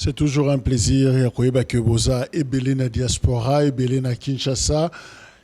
C'est toujours un plaisir ya koyeba ke boza ebele na diaspora, ebele na Kinshasa,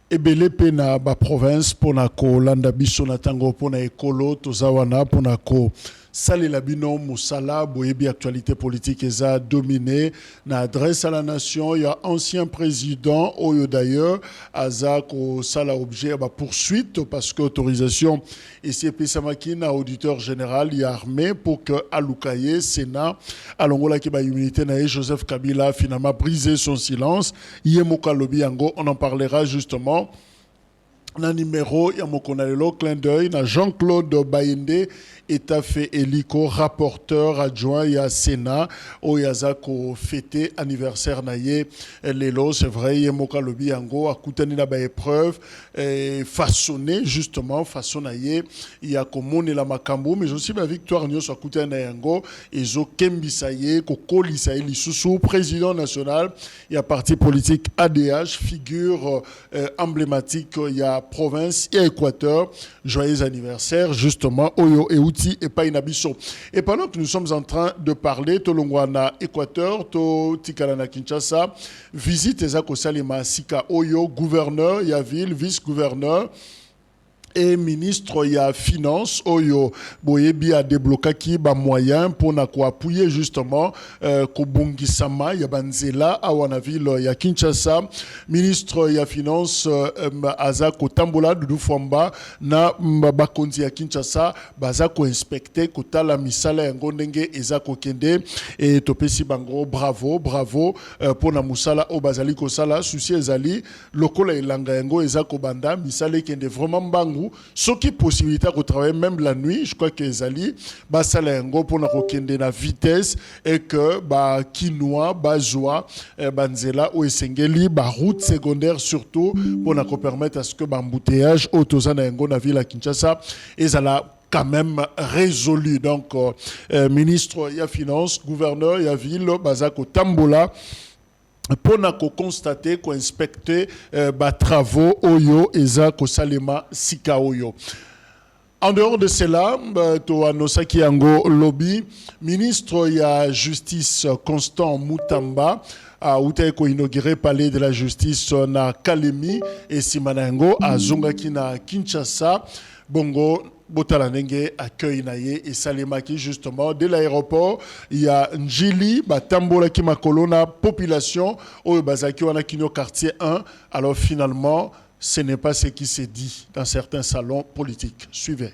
ebele pe na ba province pona ko landa biso na tango pona ekolo tozawana pona ko Salé Labino Moussala, Boyebi actualité politique eza dominé na adresse à la nation. Il y a ancien président Oyo d'ailleurs Azako Sala objet bah poursuite parce que autorisation ici Samaki na auditeur général il y a armé pour que Aloukaye Sénat Alongola qui ba immunité na Joseph Kabila finalement brisé son silence. Yemoka Lobi Yango on en parlera justement. Na numéro ya mokonalelo clin d'œil na Jean-Claude Bayende état fait hélico rapporteur adjoint ya Sénat o yazako fêté anniversaire na ye lelo c'est vrai ye mokalobi yango akutani na ba épreuve façonné justement façon na ye ya komone la makambo mais aussi ba victoire nyo so akutani na yango ezo kembisa ye ko kolisa ye lisusu président national ya parti politique ADH figure emblématique ya province et Équateur. Joyeux anniversaire, justement, Oyo et Outi et Painabiso. Et pendant que nous sommes en train de parler, Tolongwana, Équateur, To Tikalana Kinshasa, visite Ezako Salima Sika Oyo, gouverneur, Yaville, vice-gouverneur, et ministre ya finance Oyo Boyebi a débloqué qui ba moyen pour na ko appuyer justement Kobongisama ya banzela awana ville ya Kinshasa ministre ya finance Azako Tambola Dudu Fomba na bakonzi ya Kinshasa bazako inspecter kotala misala ya ngondenge ezako kende et topesi bango bravo pour na musala o bazali ko sala souci ezali lokola elanga yango ezako banda misala kende vraiment bangu ce qui possibilité de travailler même la nuit, je crois que Zali, ça l'engo pour na kokende na vitesse et que ba quinoa, bazoa, banzela ou esengeli, ba route secondaire surtout pour na permettre à ce que bambouteillage autozana engo na ville à Kinshasa et ça l'a quand même résolu. Donc ministre ya finance, gouverneur ya ville, Bazako Tambola. Pour constater, inspecter travaux Oyo Eza Salema Sika Oyo. En dehors de cela, to anosaki yango lobby, ministre ya justice Constant Mutamba a ko inauguré palais de la justice na Kalemi et Simanango a Zongaki na Kinshasa. Bongo Botalanenge accueille naye et Salemaki justement de l'aéroport il y a Njili Batambola qui ma colonna population au Bazaki wana kino quartier 1 alors finalement ce n'est pas ce qui s'est dit dans certains salons politiques. Suivez.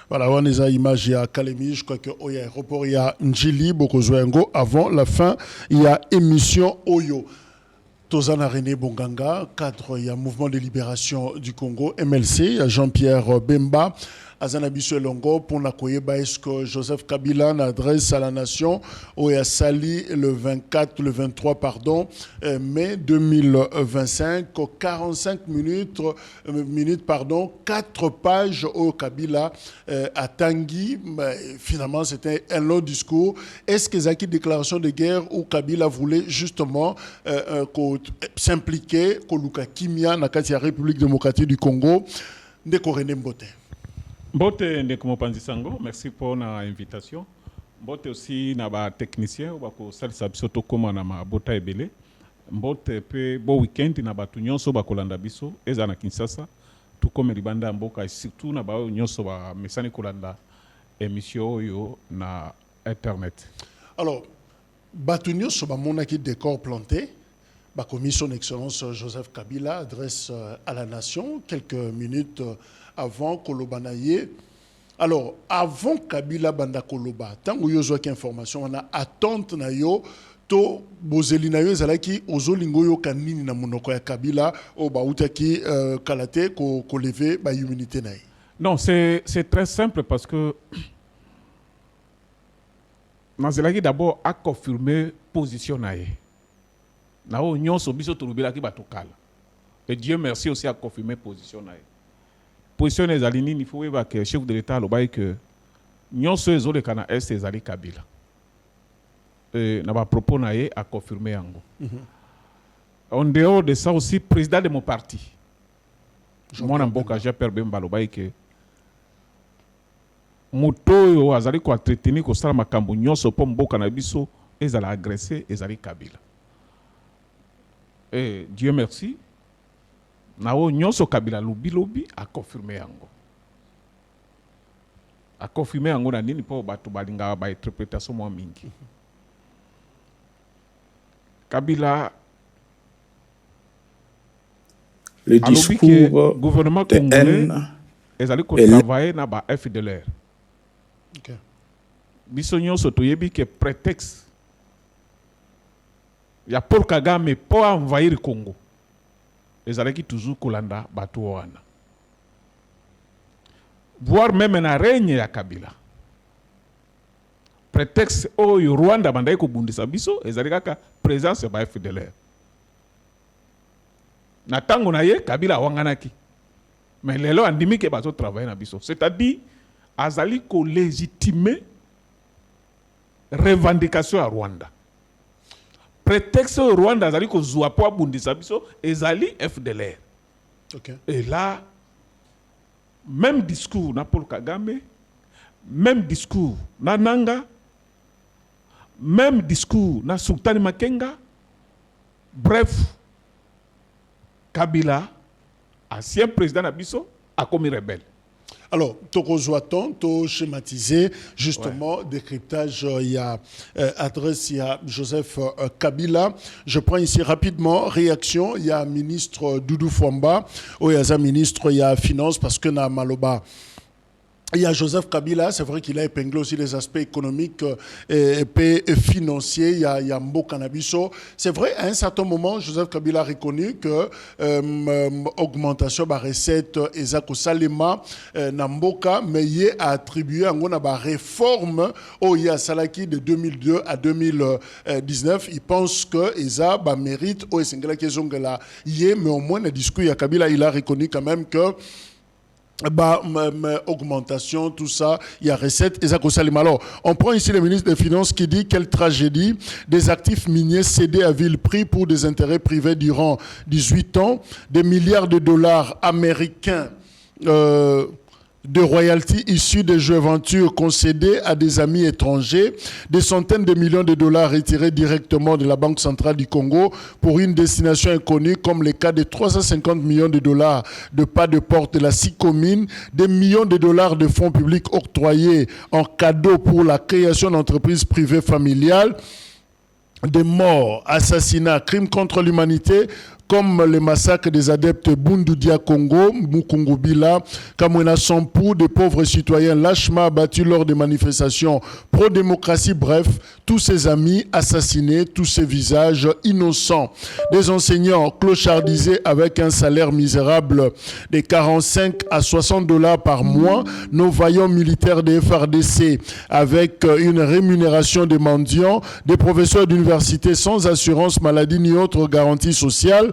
Voilà, on a image à Kalemi, je crois qu'au aéroport, il y a Njili, Bokozoengo. Avant la fin, il y a émission Oyo. Tozana René Bonganga, cadre, il y a Mouvement de Libération du Congo, MLC, il y a Jean-Pierre Bemba, azana biso elongo pour na koyeba est-ce que Joseph Kabila n'adresse à la nation au ya sali le 23 mai 2025 45 minutes 4 pages au Kabila à Tanguy. Finalement c'était un long discours. Est-ce que Zaki déclaration de guerre où Kabila voulait justement s'impliquer koluka kimia na kati ya République démocratique du Congo? Ndeko René Mbote. Mbote ndeko Mopanzi Sango, merci pour l'invitation. Mbote aussi na ba technicien ou ba ko salisa biso to koma na mabota ebele. Mbote pe bo weekend na batu nyonso ba kolanda biso eza na Kinshasa tout comme libanda mboka surtout na ba nyonso ba mesani kolanda émission yo na internet. Alors batu nyonso ba monaki décor planté. La commission d'excellence Joseph Kabila adresse à la nation quelques minutes avant Kolobanaye. Alors, avant Kabila Banda Koloba, tant que vous avez information, on a attente na yo to bozeli na yo ezalaki ozolingo yo kanini na monoko ya Kabila o ba utaki kalate ko lever ba immunité na. Non, c'est très simple parce que Nazelaki d'abord a confirmé position na ye. Nao nyonso biso tulubila ki batokala. Et Dieu merci aussi a confirmé position na ye. Position ezali nini, il faut que chef de l'État lobai que nyonso ezole kana est ezali Kabila. Na ba propos na ye a confirmé yango. En dehors de ça aussi président de mon parti. Moi na mboka Jean-Pierre Bemba lobai que moto azali ko entretenir ko sala makambo nyonso po mboka na biso ezala agressé ezali Kabila. Et Dieu merci, nao nyonso Kabila lobi a confirmé yango. A confirmé yango na nini po batu balinga ba interprétation mo mingi. Kabila le discours gouvernement congolais ezali ko travailler na ba FDLR. OK. Biso nyonso toyebi que prétexte ya Paul Kagame pour envahir le Congo. Les Alaki toujours kolanda batu wana. Voire même na règne ya Kabila. Prétexte au Rwanda bandai ko bundisa biso ezalika ka présence ba FDLR. Na tango na ye Kabila wanganaki. Mais lelo andimi ke bato travailler na biso. C'est-à-dire azali ko légitimer revendication à Rwanda. Prétexte au Rwanda azali ko zwa po abundisa biso ezali FDLR. OK. Et là même discours na Paul Kagame, même discours na Nanga, même discours na Sultani Makenga. Bref, Kabila, ancien président na biso, a commis rebelle. Alors, Tokozwaton, to schématiser justement décryptage, il y a adresse, il y a Joseph Kabila. Je prends ici rapidement réaction, il y a ministre Doudou Fwamba, il y a un ministre, il y a finance parce que na Maloba. Il y a Joseph Kabila, c'est vrai qu'il a épinglé aussi les aspects économiques et financiers. Il y a Mbo Cannabiso. C'est vrai, à un certain moment, Joseph Kabila a reconnu que augmentation de la recette Ezako Salema Namboka, mais il a attribué à une réforme au Salaki de 2002 à 2019. Il pense que Eza mérite au Singela Kezongela. Mais au moins, le discours, Kabila, il a reconnu quand même que augmentation, tout ça, il y a recette et ça. Alors, on prend ici le ministre des Finances qui dit quelle tragédie, des actifs miniers cédés à vil prix pour des intérêts privés durant 18 ans, des milliards de dollars américains de royalties issues des jeux aventures concédés à des amis étrangers, des centaines de millions de dollars retirés directement de la Banque centrale du Congo pour une destination inconnue, comme le cas de 350 millions de dollars de pas de porte de la SICOMINE, des millions de dollars de fonds publics octroyés en cadeau pour la création d'entreprises privées familiales, des morts, assassinats, crimes contre l'humanité, comme le massacre des adeptes Bundudia Congo, Mukungubila, Kamwena Sampou, des pauvres citoyens lâchement abattus lors des manifestations pro-démocratie, bref, tous ses amis assassinés, tous ses visages innocents. Des enseignants clochardisés avec un salaire misérable de 45 à 60 $ par mois, nos vaillants militaires des FRDC avec une rémunération des mendiants, des professeurs d'université sans assurance maladie ni autre garantie sociale,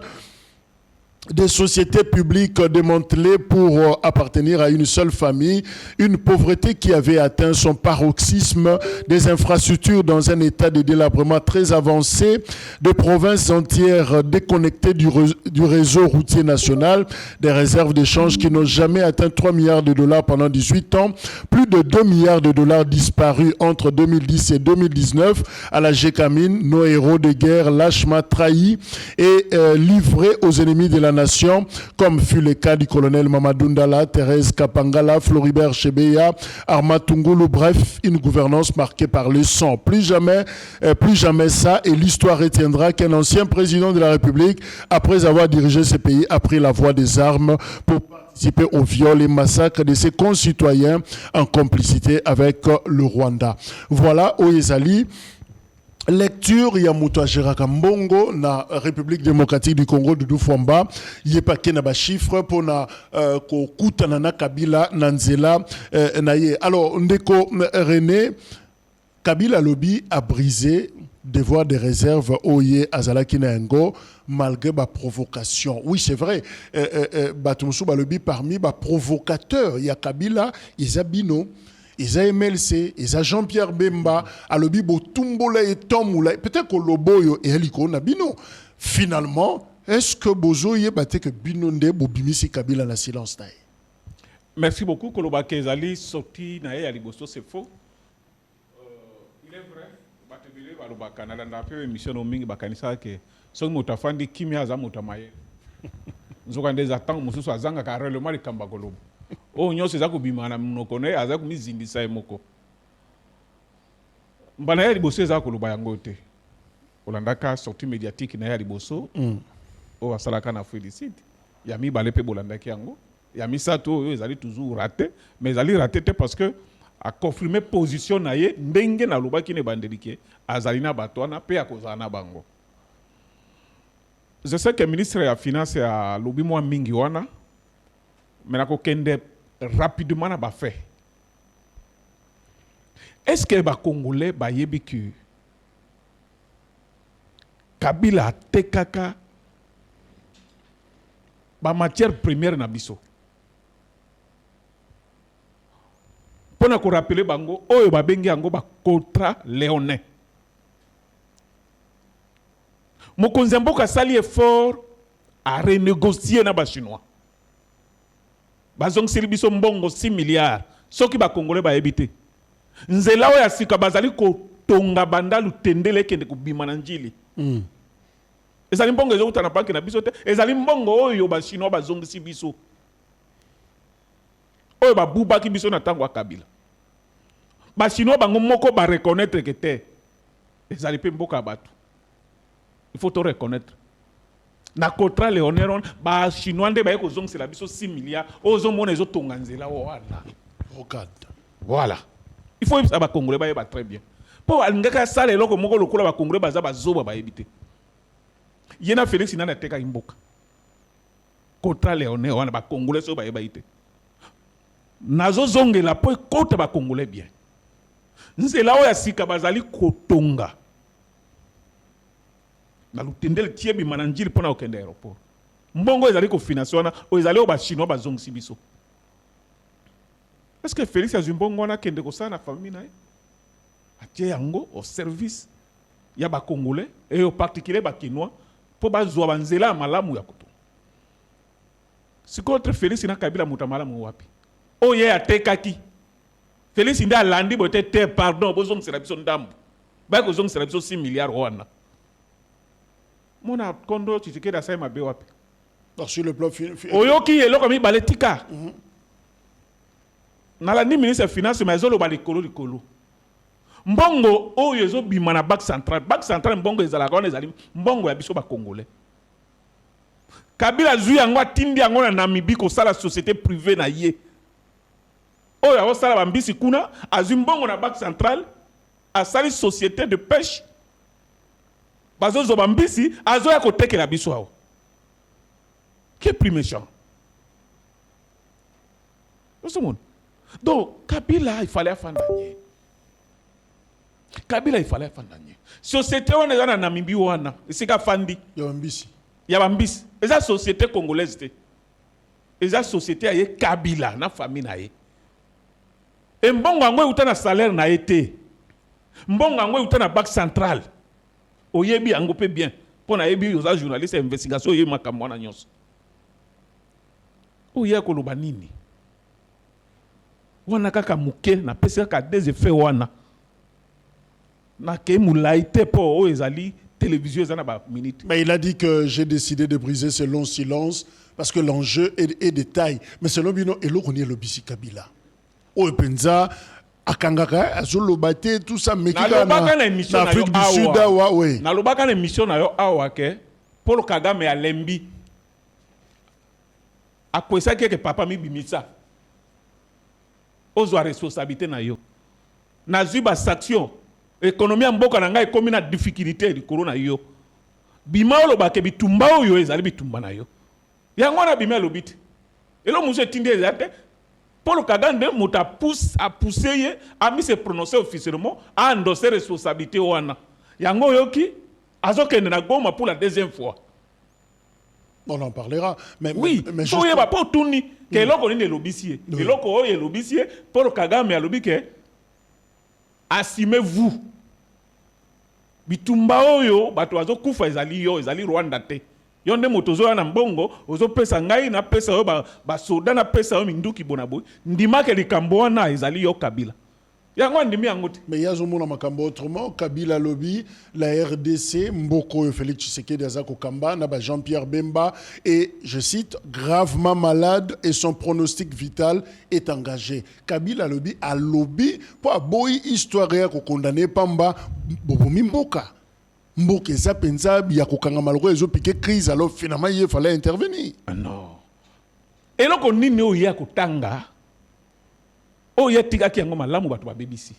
des sociétés publiques démantelées pour appartenir à une seule famille, une pauvreté qui avait atteint son paroxysme, des infrastructures dans un état de délabrement très avancé, des provinces entières déconnectées du réseau routier national, des réserves d'échange qui n'ont jamais atteint 3 milliards de $ pendant 18 ans, plus de 2 milliards de $ disparus entre 2010 et 2019 à la Gécamine, nos héros de guerre lâchement trahis et livrés aux ennemis de la nation, comme fut le cas du colonel Mamadou Ndala, Thérèse Kapangala, Floribert Chebeya, Arma Tungulu, bref, une gouvernance marquée par le sang. Plus jamais ça, et l'histoire retiendra qu'un ancien président de la République, après avoir dirigé ce pays, a pris la voie des armes pour participer au viol et massacre de ses concitoyens en complicité avec le Rwanda. Voilà, Oyezali. Lecture ya mutu ajiraka mbongo na République démocratique du Congo Doudou Fwamba yepake na ba chiffre pona kokutana na Kabila na nzela na ye. Alors ndeko René, Kabila lobby a brisé devoir de réserve oye azalaki na ngo malgré ba provocation. Oui, c'est vrai. Batumsu ba lobby parmi ba provocateurs ya Kabila Isabino. Ils ont MLC, ils ont Jean-Pierre Bemba, alobi bo tumbola et tomoula, peut-être que loboyo et heliko na bino. Finalement, est-ce que bozo ye bate que binonde bo bimisi Kabila na silence taille? Merci beaucoup. Koloba Kezali sorti na ye aliboso c'est faux. Il est vrai. Batebele baloba Canada na pe émission no mingi bakanisa ke so motafandi kimia za motamaye. Nzokande za tango mususu azanga ka réellement le kamba koloba. Oh nyonso eza kobimana monoko na ye aza komizindisa ye moko mbana ya liboso eza koloba yango te olandaka sortie médiatique na ya liboso oyo asalaka na Félicite ya mibale mpe bolandaki yango ya misato oyo ezali toujours raté mais ezali raté te parce que aconfirme position na ye ndenge nalobaki na ebandeli ke azali na bato wana mpe akozala na bango. Je sais que ministre ya finance alobi mwa mingi wana mais nako kende rapidement na ba fait. Est-ce que les Congolais ba yebi que Kabila tekaka ba matière première na biso? Pona ko rappeler bango oyo ba bengi yango ba contrat léonin. Mokonzi mboka sali effort à renégocier na ba chinois. Bazong silibiso mbongo 6 milliards. Soki ba Congolais ba ebité. Nzela oya sika bazali ko tonga bandalu tendele kende kubima na njili. Ezali mbongo ezo utana paki na biso te. Ezali mbongo oyo ba chinois bazong sibiso. Oyo ba buba ki biso na tango wa Kabila. Ba chinois bango moko ba reconnaître que te. Ezali pe mboka batu. Il faut te reconnaître. Na contrat léonéron ba chinois nde ba ko zong c'est la biso 6 milliards ozo mona ezo tonga nzela wana. Regarde. Voilà. Il faut ça ba Congolais ba très bien. Po alingaka sala eloko moko lokola ba Congolais baza bazoba ba ebité. Yena Félix nana teka imboka. Contrat léoné wana ba Congolais so ba ebité. Nazo zongela po kota ba Congolais bien. Nzela oya sika bazali kotonga. Na lutendele tiebi mananjili pona okende aéroport. Mbongo ezali ko finance wana o ezali o ba chinois bazong sibiso. Est-ce que Félix Azumbongo wana kende ko sana famille na ye? Atie yango au service ya ba Congolais et au particulier ba Kinois po bazwa banzela malamu ya koto. Sikotre Félix na Kabila mutamalamu wapi? Oye atekaki. Félix nda landi bote te pardon bozong sera biso ndambu. Ba ko zong sera biso 6 milliards wana. Mona kondo chitikeda sai mabe wapi? Sur le plan oyoki eloko mi baletika. Nala ni ministre finance mais ezolo ba likolo. Mbongo oyo ezo bima na Banque centrale mbongo ezala kona ezali mbongo ya biso ba Congolais. Kabila zui yango atindi yango na Namibie ko sala société privée na ye. Oyo awo sala bambisi kuna azui mbongo na Banque centrale a sali société de pêche. Bazo zo bambisi azo ya kotekela biso awo. Qui est plus méchant? Donc Kabila il fallait afandanye. Kabila il fallait afandanye. Société wana eza na Namibie wana isika fandi. Ya bambisi. Eza société congolaise te. Eza société aye Kabila na famille na ye. Et mbongo yango euta na salaire na ye te. Mbongo yango euta na Banque centrale. Oyebi yango pe bien. Pour na yebi yoza journaliste investigation oyebi makambo wana nyonso. Oye koloba nini? Wana kaka muke na pesa ka des effets wana. Na ke mulaite po o ezali télévision ezana ba minute. Mais il a dit que j'ai décidé de briser ce long silence parce que l'enjeu est de taille. Mais selon Bino, et l'on est le Bisi Kabila. O penza akangaka azolobate tout ça mais qui na Afrique du Sud awa oui. Na lobaka na émission na yo awa ke Paul Kagame a lembi. Akwesa ke papa mi bimisa. Ozo responsabilité na yo. Na zuba sanction économie mboka na ngai komi na difficulté di corona yo. Bima olobake bitumba oyo ezali bitumba na yo. Yango na bima lobite. Elo muso tinde ezate Paul Kagame muta a poussé a mis se prononcer officiellement a endossé responsabilité wana. Yango yoki azokende na Goma pour la deuxième fois. On en parlera. Mais, oui, mais je ne pas tout ni que l'on est l'obicier. Et l'on est l'obicier pour Kagame à l'obi que assumez-vous. Bitumba oyo bato azo kufa ezali Rwanda te. Yonde motozo na mbongo ozo pesa ngai na pesa yo ba soda na pesa yo minduki bonaboy. Ndima ke likambo wana ezali yo Kabila. Mais il y a un monde autrement. Kabila Lobby, la RDC, Mboko Félix Tshisekedi Azako Kamba, Naba Jean-Pierre Bemba, et je cite, gravement malade et son pronostic vital est engagé. Kabila Lobby a lobby pour aboyer histoire ko condamner Pamba Bobomi Mboka. Mboka Zapenza, Yakokanga Malro, ils ont piqué crise, alors finalement il fallait intervenir. Ah non. Et là, on dit que Yakotanga. Oh, il y a des gens qui ont malamu batu ba BBC.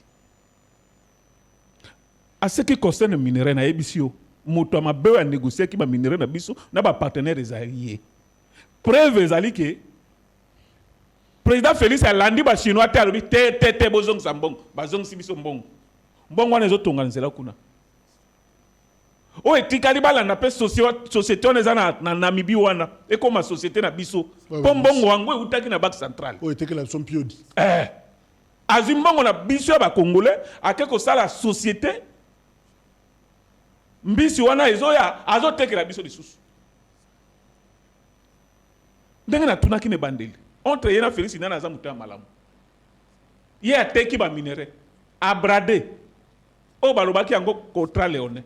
À ce qui concerne le minerai na BBC, moto ma bewa négocier qui ba minerai na biso na ba partenaire ezali. Preuve ezali que président Félix a landi ba chinois te alobi te bozong sambong, bazong sibiso mbong. Mbong wana ezotonga nzela kuna. Oh, etikali bala na pe société on ezana na Namibie wana e comme société na biso. Pombongo wango utaki na Banque centrale. Oh, etikala son piodi. Azimbongo na biso ba congolais akeko sala société mbisi wana ezoya azotekela biso lisusu ndenge na tunaki ne bandeli entre yena Félix nana za muta malamu ye ateki ba minere abrade o balobaki yango contrat léoné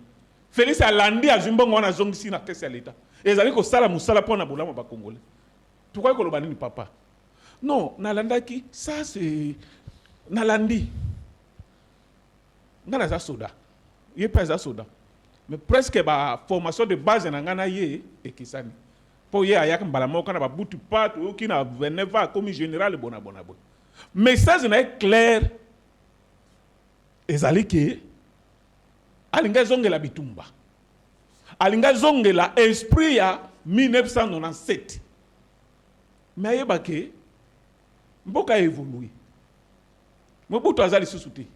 Félix alandi azimbongo wana zongisi na kesi ya leta ezali ko sala musala pona bolamo ba congolais pourquoi ko lobani ni papa non nalandaki ça c'est Nalandi. Ngana za soda. Yé pas za soda. Mais presque ba formation de base na ngana yé et kisani. Pour yé ayak mbalamo kana ba butu pat ou qui na veneva comme général bona. Message na clair. Ezali ke alinga zongela bitumba. Alinga zongela esprit ya 1997. Mais yé bake mboka évolué. Mobutu azali sous-souté.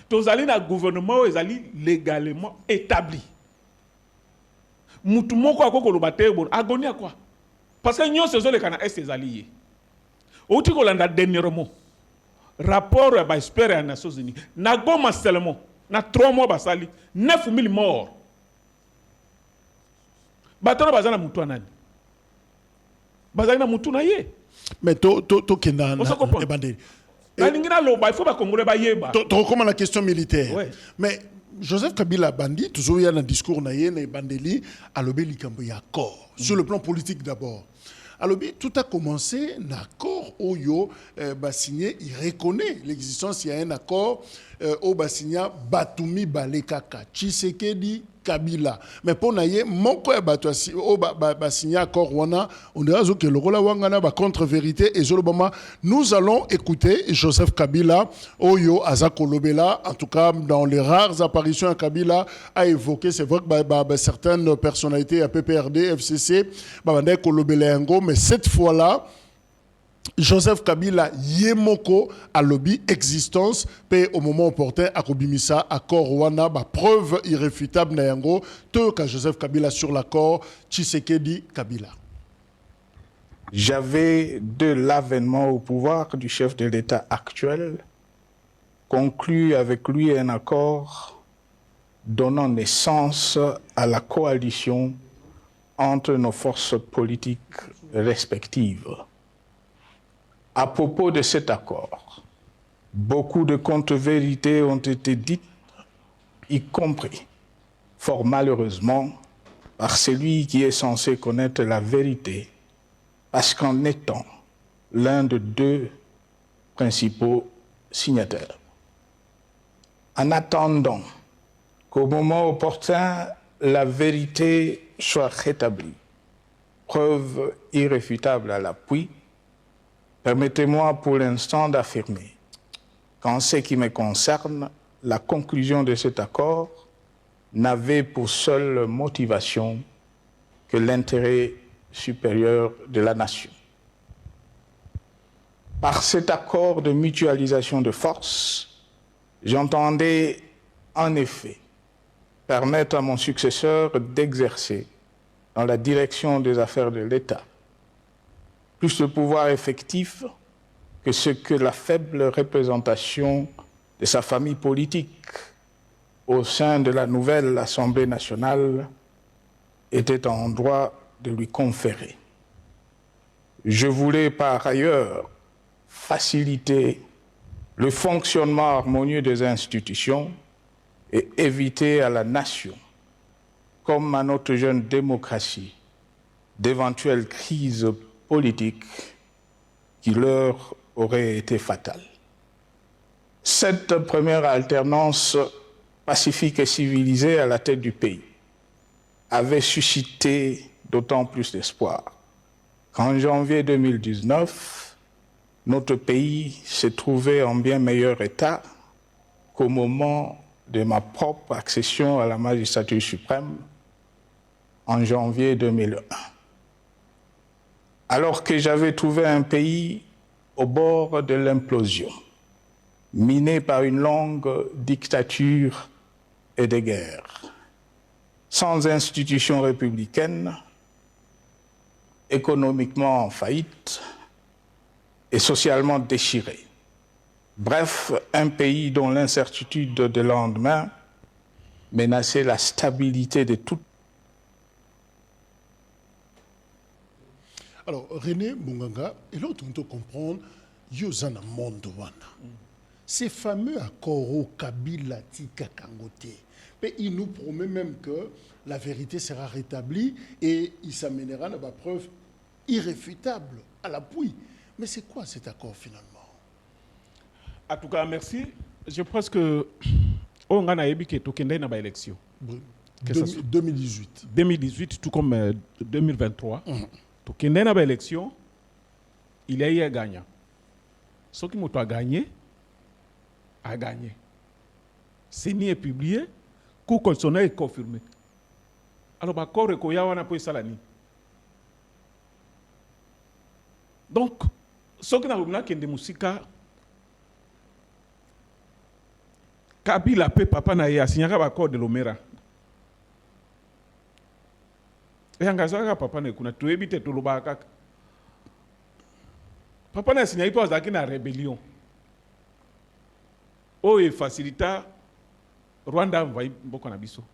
Tozali na gouvernement ezali légalement établi. Mutu moko akoko lobate bon agonia quoi. Parce que nyon sezo le kana est ezali. Outi ko landa dernièrement. Rapport ba espérer à Nations Unies. Na Goma seulement na 3 mois basali 9000 morts. Batona bazana mutu anani. Bazali na mutu na ye. Mais to kena na ebandeli. Comment la question militaire. Ouais. Mais Joseph Kabila Bandi, toujours il y a un discours na Bandeli, à l'obé accord. Sur le plan politique d'abord. À l'obé, tout a commencé, un accord Oyo signé, il reconnaît l'existence, il y a un accord au signé Batumi Balekaka, Tshisekedi Kabila. Mais pour naïe, mon quoi signé accord wana, on dira que le rôle wangana ba contre-vérité et nous allons écouter Joseph Kabila, Oyo Azako Lobela, en tout cas dans les rares apparitions à Kabila, a évoqué, c'est vrai que certaines personnalités à PPRD, FCC, mais cette fois-là, Joseph Kabila Yemoko a lobby existence pe au moment opportun à Kobimisa accord wana ba preuve irréfutable na yango te ka Joseph Kabila sur l'accord Tshisekedi Kabila. J'avais de l'avènement au pouvoir du chef de l'État actuel conclu avec lui un accord donnant naissance à la coalition entre nos forces politiques respectives. À propos de cet accord, beaucoup de contre-vérités ont été dites, y compris, fort malheureusement, par celui qui est censé connaître la vérité, parce qu'en étant l'un de deux principaux signataires. En attendant qu'au moment opportun, la vérité soit rétablie, preuve irréfutable à l'appui, permettez-moi pour l'instant d'affirmer qu'en ce qui me concerne, la conclusion de cet accord n'avait pour seule motivation que l'intérêt supérieur de la nation. Par cet accord de mutualisation de forces, j'entendais en effet permettre à mon successeur d'exercer dans la direction des affaires de l'État plus de pouvoir effectif que ce que la faible représentation de sa famille politique au sein de la nouvelle Assemblée nationale était en droit de lui conférer. Je voulais par ailleurs faciliter le fonctionnement harmonieux des institutions et éviter à la nation, comme à notre jeune démocratie, d'éventuelles crises politiques qui leur auraient été fatales. Cette première alternance pacifique et civilisée à la tête du pays avait suscité d'autant plus d'espoir qu'en janvier 2019, notre pays se trouvait en bien meilleur état qu'au moment de ma propre accession à la magistrature suprême en janvier 2001. Alors que j'avais trouvé un pays au bord de l'implosion, miné par une longue dictature et des guerres, sans institutions républicaines, économiquement en faillite et socialement déchiré. Bref, un pays dont l'incertitude de lendemain menaçait la stabilité de toute. Alors, René Munganga, et l'autre, on doit comprendre, Yozana Mondouana. Ces fameux accords au Kabila Tika Kangote, il nous promet même que la vérité sera rétablie et il s'amènera à la preuve irréfutable à l'appui. Mais c'est quoi cet accord finalement? En tout cas, merci. Je pense que on a eu une élection. 2018. 2018, tout comme 2023. Donc, il y a une élection, il y a eu un gagnant. Ce qui m'a gagné, a gagné. C'est ni est publié, coup constitutionnel est confirmé. Alors, l'accord est qu'on a pu ça. Donc, ce qui n'a pas de musique, Kabila pe papa na ya signé l'accord de l'Omera. Et en papa ne kuna tu évite tout le baka. Papa na signé pas dans rébellion. Oh et facilita Rwanda va beaucoup na biso.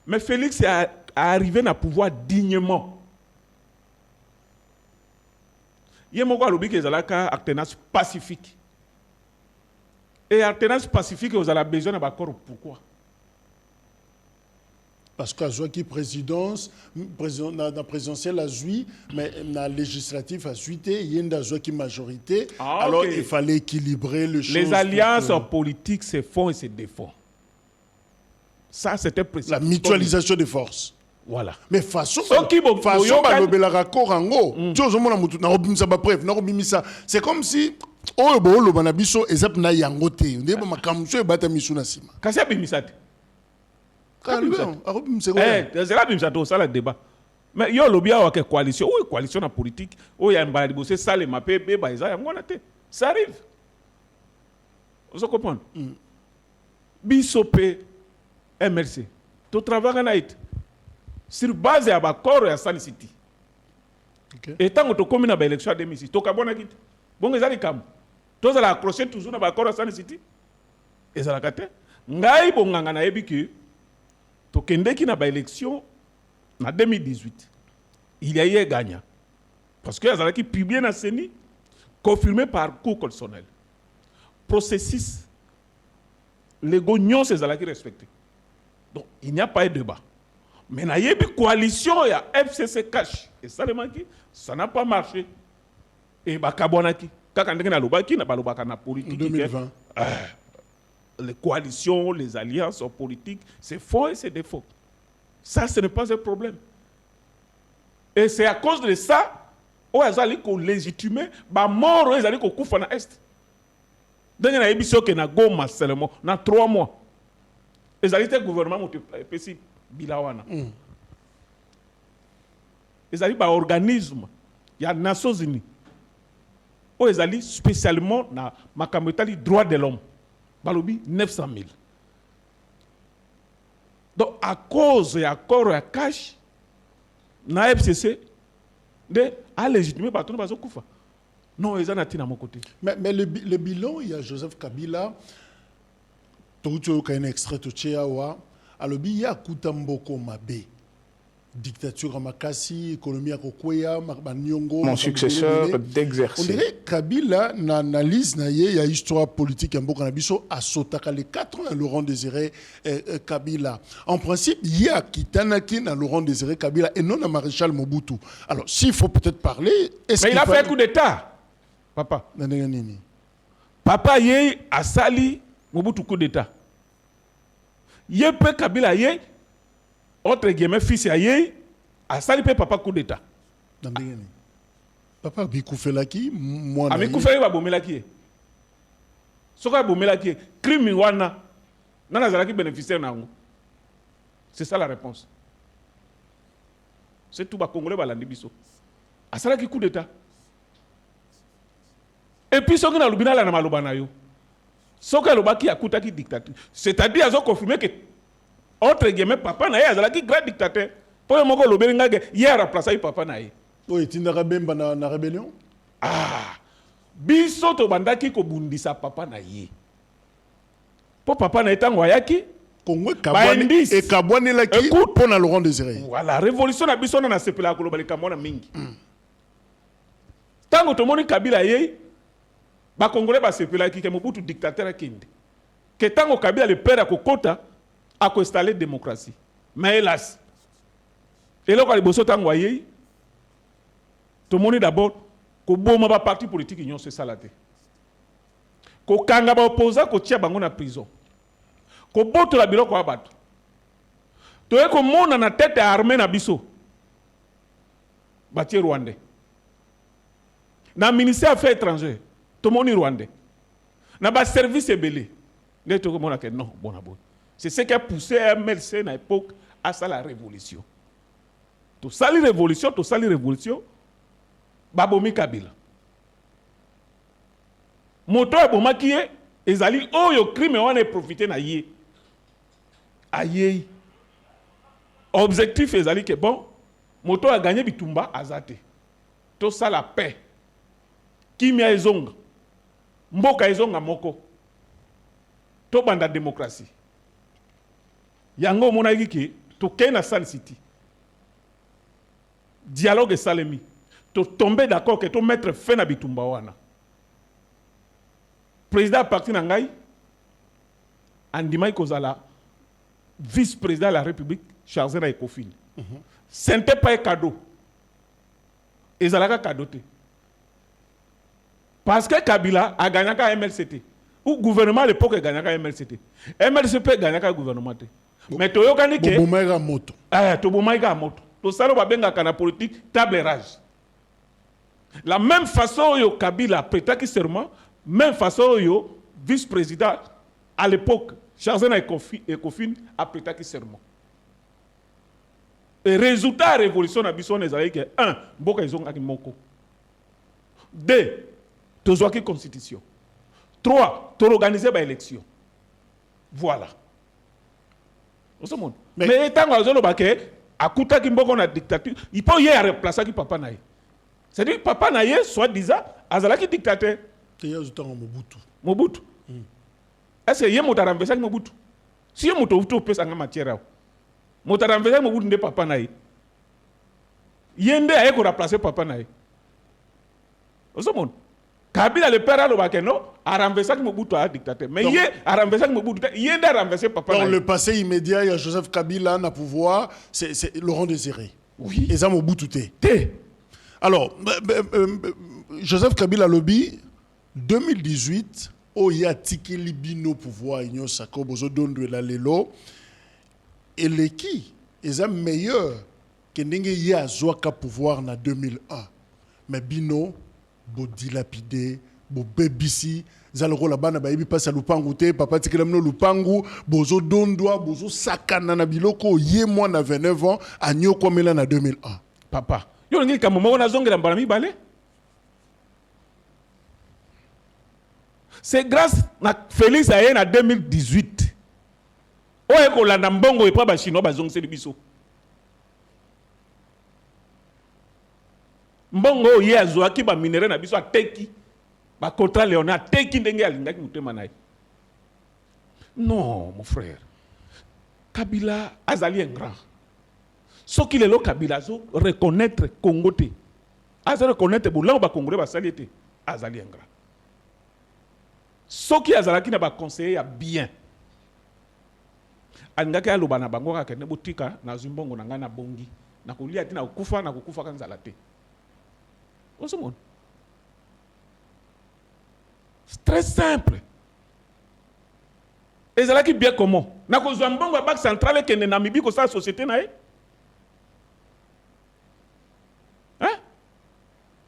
Mais Félix est arrivé à pouvoir dignement. Yemoko alobi ke zalaka alternance pacifique. Et alternance pacifique, vous avez besoin d'un accord. Pourquoi? Parce que la présidence, la présidentielle a joué, mais la législative a suité, il y a une majorité. Alors okay. Il fallait équilibrer le choses. Les alliances politiques se font et se défont. Ça, c'était précis. La mutualisation des forces. Voilà. Mais façon balobelaka korango tu ozomona mutu na obimisa ba preuve na obimisa c'est comme si oyo bolo bana biso ezap na yango te ndebo makamso e bata misuna sima kasi abimisa te c'est là bimisa to ça le débat mais yo lobi awa ke coalition ou coalition na politique o ya mbala liboso sale mape be ba eza yango na te ça arrive vous comprenez biso pe MRC to travailler na it sur base ya bakoro ya Sun City. Okay. Et tant que tu commis na ba élection 2006, to kabona kit. Bon ezali kam. To za la accrocher toujours na bakoro ya Sun City. Ezala kate. Ngai bonganga na yebi que to kendeki na ba élection na 2018. Il y a eu gagnant. Parce que ezala ki publié na CENI confirmé par Cour constitutionnelle. Processus les gognon ezala ki respecté. Donc il n'y a pas eu de débat. Mais il y a une coalition, il y a FCC cash. Et ça, ça n'a pas marché. Et Bakabonaki, quand on a na politique, 2020. Les coalitions, les alliances politiques, c'est faux et c'est défaut. Ça, ce n'est pas un problème. Et c'est à cause de ça, ils ont légitimé, mort, ils ont fait na Est. Donc, il y a une émission qui a Goma seulement, dans 3 mois. Ils ont été gouvernement possible. Bilawana. Ils allaient par organisme. Il y a les Nations Unies. Où ils allaient spécialement dans le droit de l'homme. Balobi 900 000. Donc à cause de l'accord à cash, na FCC de à légitimer par tout le monde. Non, ils en ont à mon côté. Mais le bilan, il y a Joseph Kabila. Tu as un extrait de Tchéawa. Alors, il y a Koutamboko Mabe, dictature Makassi, économie à Kokoya, Nyongo. Mon successeur d'exercer. On dirait Kabila, dans l'analyse, il y a histoire politique en Bokanabiso, à Sotaka, les 4 ans, à Laurent Désiré Kabila. En principe, il y a Kitanaki, dans Laurent Désiré Kabila, et non à Maréchal Mobutu. Alors, s'il faut peut-être parler. Mais il a fait un coup d'État, papa. Papa, il a sali Mobutu coup d'État. Yé peut Kabila yé, entre guillemets fils yé, a sali pe papa coup d'état. Papa Bikoufelaki, moi. A Bikoufelaki va bomelaki. Soka bomelaki, crime wana, nana zalaki bénéficiaire nango. C'est ça la réponse. C'est tout ba Congolais ba landi biso. A salaki coup d'état. Et puis soki na lubina la na maloba na yo. Soka lobaki akutaki dictature. C'est-à-dire ils ont confirmé que entre guillemets papa na ye azalaki grand dictateur. Pour moko lobeli ngage hier remplacer papa na ye. Oui, tindaka bemba na rébellion. Ah. Biso to bandaki ko bundisa papa na ye. Po papa na etango ayaki Congo Kabwani et Kabwani la qui pour na Laurent Désiré. Voilà, révolution na biso na sepela ko lobali kamona mingi. Tango to moni Kabila ye ba Congolais ba sepela ki ke Mobutu dictateur akinde. Que tango Kabila le père akokota a installer démocratie. Mais hélas. Et là quand les bosso tango ye to moni d'abord ko boma ba parti politique union c'est ça la té. Ko kanga ba opposant ko tia bango na prison. Ko boto la biloko wa bato. To e ko mona na tête armée na biso. Batie Rwandais. Na ministère affaires étrangères. To moni Rwandais. Na ba service ebelé. Ne to mona que non, bon abon. C'est ce qui a poussé MLC à l'époque à ça la révolution. To sali révolution. Babomi Kabila. Moto abomaki ye ezali oyo crime wana profiter na ye. Aye. Objectif ezali que bon, moto a gagné bitumba azate. To ça la paix. Kimia ezonga. Mboka ezonga moko. To banda démocratie. Yango mona ki to kena Sun City. Dialogue salemi. To tomber d'accord que to mettre fin na bitumba wana. Président parti na ngai andimai kozala vice-président de la République chargé na Ecofin. Ce n'était pas un cadeau. Ezalaka cadeau te. Parce que Kabila a gagné à MLCT. Ou gouvernement à l'époque a gagné à MLCT. MLCP a gagné à gouvernement te. Mais toyokani ke Bobomaïga moto. tobomaïga moto. To salo babenga kana politique table rase. La même façon yo Kabila prêtaki serment, même façon yo vice-président à l'époque Charzena Ekofin a prêtaki serment. Et résultat de la révolution na biso ezali que 1 mboka ezongaki moko. 2 tozwaki constitution. 3 to organiser ba élection. Voilà. Mais tant que bake akutaki mboko na dictature, il peut y remplacer ki papa naïe. C'est-à-dire papa naïe soit-disant azalaki dictateur. Mobutu. Est-ce que yé moto renverser Mobutu? Si yé moto uto pesa nga matière. Moto renverser Mobutu nde papa naïe. Yende aye ko remplacer papa naïe. Osomon. Kabila le père alobake non, a renversé Mobutu à dictateur. Mais yé a renversé Mobutu, yende a renversé papa naïe. Dans le passé immédiat, il y a Joseph Kabila na pouvoir, c'est Laurent Désiré. Oui. Et ça Mobutu té. Alors, Joseph Kabila lobby 2018 o ya tiki libino pouvoir inyo sako bozo dondo la lelo et qui est meilleur que ndenge ya zwaka pouvoir na 2001 mais bino bo dilapidé bo bebisi zaloko la bana ba yebi pasa lupangu te papa tikela mno lupangu bozo dondwa bozo sakana na biloko ye moi na 29 ans anyo komela na 2001 papa yo ngi kamoma na zongela mbala mi balé. C'est grâce à Félix Ayen en 2018. Oye ko landa mbongo et pas ba chinois ba zongse biso. Mbongo ye azwa ki ba minere na biso ateki. Ba contrat Léona teki ndenge alinga ki mutema nayi. Non, mon frère. Kabila azali un grand. Ce qu'il est là Kabila zo reconnaître Congo te. Aza reconnaître bolan ba Congolais ba saliete. Azali un grand. Ce qui a zalaki na ba conseiller ya bien. Alingaki aloba na bango ka kende botika na zimbongo na ngana bongi. Na kolia tina kufa na kukufa kan zalate. Osomon. C'est très simple. Et zalaki bien comment? Na ko zimbongo ba banque centrale kende Namibie ko sa société na e. Hein?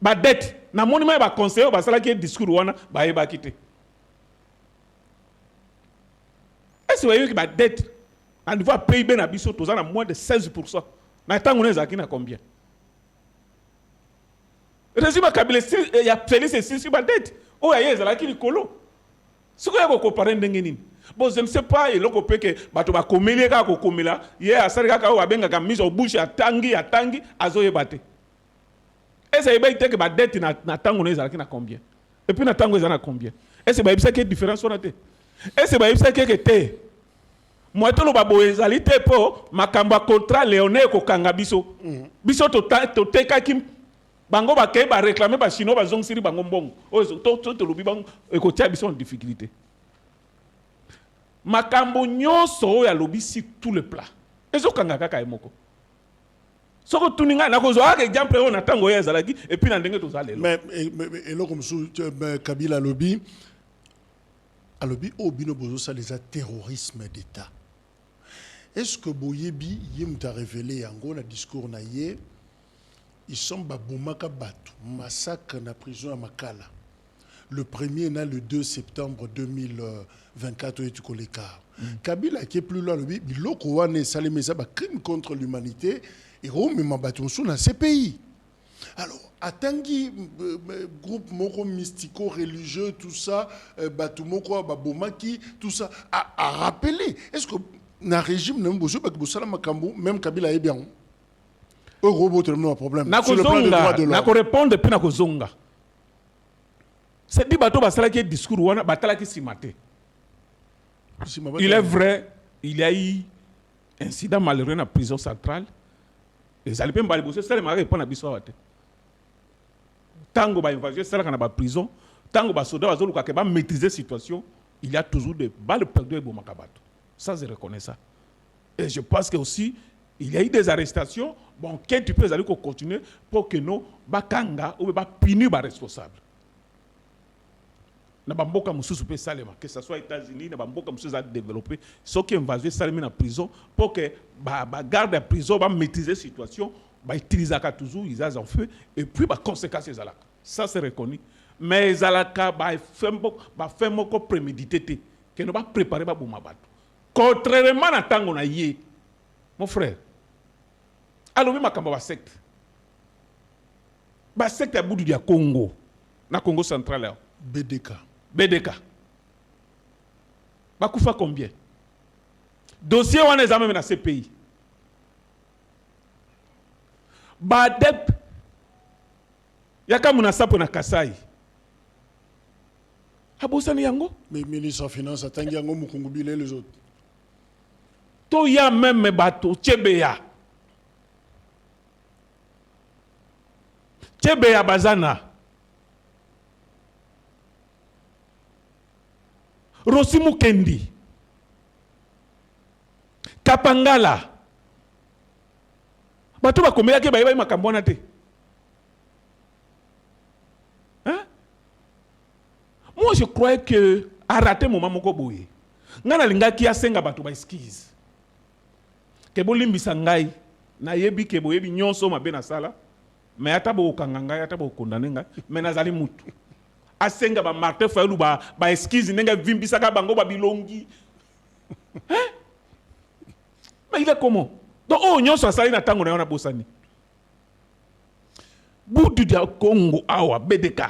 Ba dette na monument ba conseiller ba salaki discours wana ba yeba kité. Est-ce que vous voyez que la dette, à niveau PIB, na biso, tous en a moins de 16%. Mais tant qu'on est à combien? Résumé, il y a Félix et Sissi, la dette. Oh, il y a des qui colo. Ce que vous comparez d'engagement. Bon, je ne sais pas, il y a des gens qui ont commis les gars, il y a des gens qui ont mis au bouche à Tangi, à Zoé Bate. Est-ce que vous voyez que la dette, na tant qu'on est à combien? Et puis, na tant qu'on est à combien? Est-ce que vous voyez qu'il y a une différence? Est-ce que vous savez que c'est moi tout le babo ezalité po makamba contrat Léoné ko kanga biso biso to teka kim bango ba ke ba réclamer ba chino ba zong siri bango mbongo o to lubi bango e ko tia biso en difficulté makambo nyonso ya lobi sur tout le plat ezo kanga kaka emoko soko tuninga na ko zo ak exemple on atango ya zalaki et puis na ndenge to zalelo mais elo comme sous Kabila lobby alobi obino bozo ça les terrorisme d'État. Est-ce que Boyebi yem t'a révélé yango na discours na ye ils sont babomaka batu massacre na prison à Makala. Le premier na le 2 septembre 2024 au Etukoleka. Kabila qui est plus loin lui biloko wane salemeza ba crime contre l'humanité et romema batu sous na ces pays. Alors, Atangi, groupe moko mystico religieux, tout ça, Batumoko, Babomaki, tout ça, a rappelé. Est-ce que dans le régime, même Kabila est bien? Robot, un problème. Sur le plan des droits de l'homme. Nako répondre puis nako zonga. C'est dit bateau basala qui discours wana batala qui simate. Il est vrai, il y a eu incident malheureux dans la prison centrale. Les Alpes Mbalibosse, c'est le mari répond à Bissouate. Tango ba invasion, c'est là qu'on a prison. Tango ba soda bazolu ka ba maîtriser situation, il y a toujours des balles perdues et bomakabato. Ça je reconnais ça. Et je pense que aussi il y a eu des arrestations. Bon, qu'est-ce que tu peux aller continuer pour que nous bakanga ou ba punir ba responsable. na bamboka mususu pe salema, que ce soit États-Unis, na bamboka mususu a développé, ce qui invasion salemi na prison pour que ba garde la prison ba maîtriser la situation, ba utiliser toujours ils en feu et puis ba conséquences ezalaka. Ça c'est reconnu. Mais ezalaka ba fait moko prémédité te que ne ba préparer ba boma bato. Contrairement à tango na yé. Mon frère. Alors makambo ba secte. Ba secte ya budu ya Congo. Na Congo central là. BDK. Bakufa combien? Dossier wana eza même na CPI. Badep yaka muna sapo na Kasai. Abosani yango? Mais ministre des Finances atangi yango mukungubile les autres. To ya même bato Tchebeya. Tchebeya bazana. Rosimu Kendi, Kapangala, bato bakomela ke baye makambo wana te. Hein? Moi je croyais que a raté moment moko boye. Ngana lingaki asenga bato ba excuse. Ke bolimbisa ngai na yebi ke boyebi nyonso mabe na sala, mais ata bo kanganga ata bo condamner ngai, mais nazali mutu. Asenga ba Martin Fayulu ba excuse nenga vimbisaka bango ba bilongi. Hein? Mais il est comment? Donc oh nyonso asali na tango na yona bosani. Budu dia Congo awa BDK.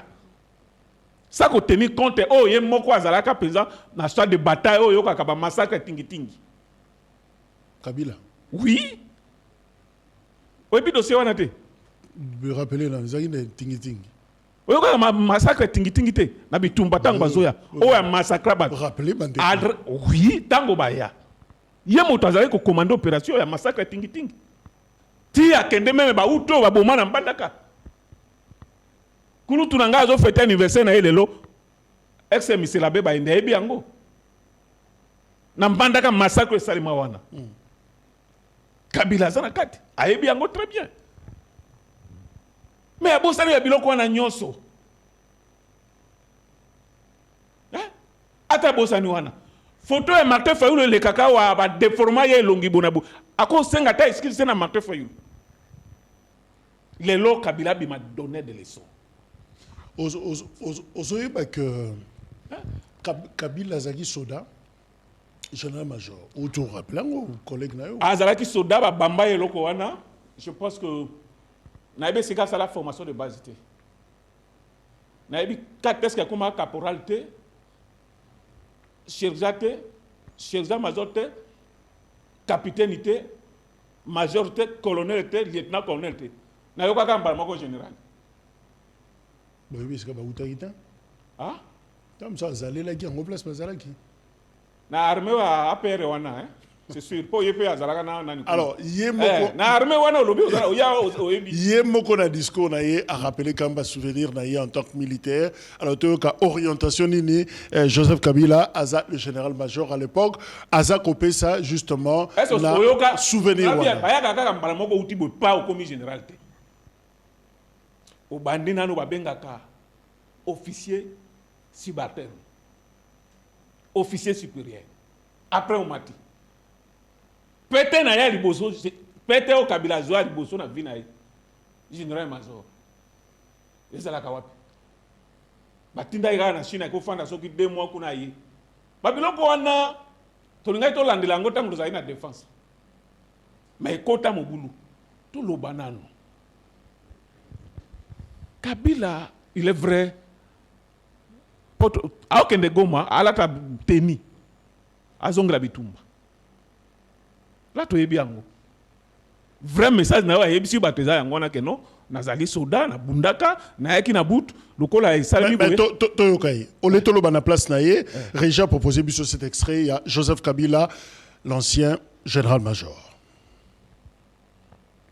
Ça ko tenir compte oh ye moko azalaka présent na soit de bataille oh yoka ba massacre tingi. Kabila. Oui. Oyebi dossier wana te. Me rappeler na zaki tingi. Oyoka massacre tingi te na bitumba tango bazoya o ya massacre ba rappeler bande oui tango baya ye moto azali ko commander opération ya massacre tingi ti akende meme ba uto ba boma na mbandaka kulu tunanga azo fêter anniversaire na elelo ex misela be ba ende ebi yango na mbandaka massacre salima wana Kabila zana kati ayebi yango très bien. Mais abosani ya biloko wana nyonso. Ata bosani wana. Photo ya Martin Fayulu le kaka wa ba déforma ye longi bonabu. Ako senga ta excuse na Martin Fayulu. Les lots Kabila bi m'a donné des leçons. Ozoye ba que Kabila zaki soda général-major. Ou tu rappelles un collègue na yo. Azalaki soda ba bamba ye loko wana. Je pense que naïbe c'est ça la formation de base té. Naïbe 4 est-ce qu'il y a comme caporal té, sergent major té, capitaine té, major té, colonel té, lieutenant colonel té. Naïbe quoi comme balmako général. Bon oui c'est que ba utaita. Ah? Comme ça zalé la guerre en place mazalaki. Na armée wa APR wana hein. C'est sûr. Pour yépe azalaka na nani. Alors, yemoko na armée wana lobi oyebi. Yemoko na discours na ye a rappelé kamba souvenir na ye en tant que militaire. Alors to ka orientation nini Joseph Kabila aza le général-major à l'époque aza kopé ça justement na souvenir wana. Aya kaka mbala moko uti bo pa au commis général te. O bandi nanu babengaka officier subalterne. Officier supérieur. Après on mati. Pete na ya liboso, pete o Kabila zoa liboso na vina ye. Général major. Ezala kawapi. Batinda ira na China ko fanda soki 2 mois kuna ye. Babiloko wana tolinga to landela ngota nguza ina défense. Mais kota mobulu. To lo banano. Kabila, il est vrai. Aokende goma alata teni. Azongla bitumba. Là to yebi yango. Vrai message na wa yebisi bateza yango na keno nazali soda na bundaka na yaki na butu lokola esalami boye. To yokai. Ole tolo bana place na ye, Régia proposé biso cet extrait, il y a Joseph Kabila, l'ancien général-major.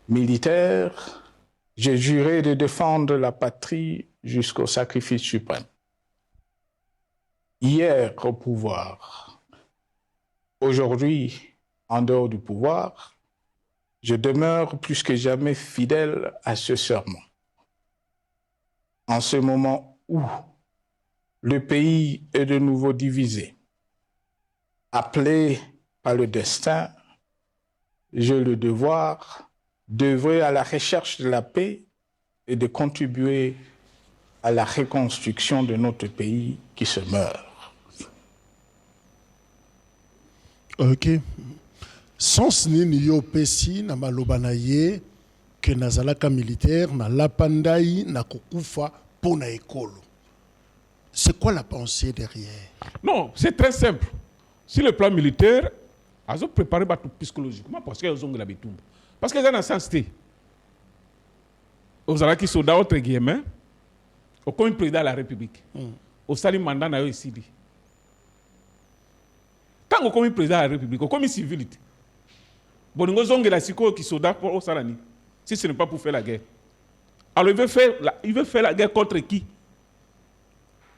Militaire, j'ai juré de défendre la patrie jusqu'au sacrifice suprême. Hier au pouvoir, aujourd'hui en dehors du pouvoir, je demeure plus que jamais fidèle à ce serment. En ce moment où le pays est de nouveau divisé. Appelé par le destin, j'ai le devoir d'œuvrer à la recherche de la paix et de contribuer à la reconstruction de notre pays qui se meurt. Ok. Sens nini yo pesi na maloba na ye ke nazalaka militaire na lapandai na kokufa po na ekolo. C'est quoi la pensée derrière? Non, c'est très simple. Sur le plan militaire, ils ont préparé psychologiquement parce qu'ils ont la bitumba. Parce qu'ils ont un sens. Aux Araki soldats, entre guillemets, au comme président de la République, au salut mandat na yo ici. Tant qu'on est président de la République, au comme civilité. Bon, nous avons la psycho qui soldat pour au salani. Si ce n'est pas pour faire la guerre. Alors il veut faire la guerre contre qui?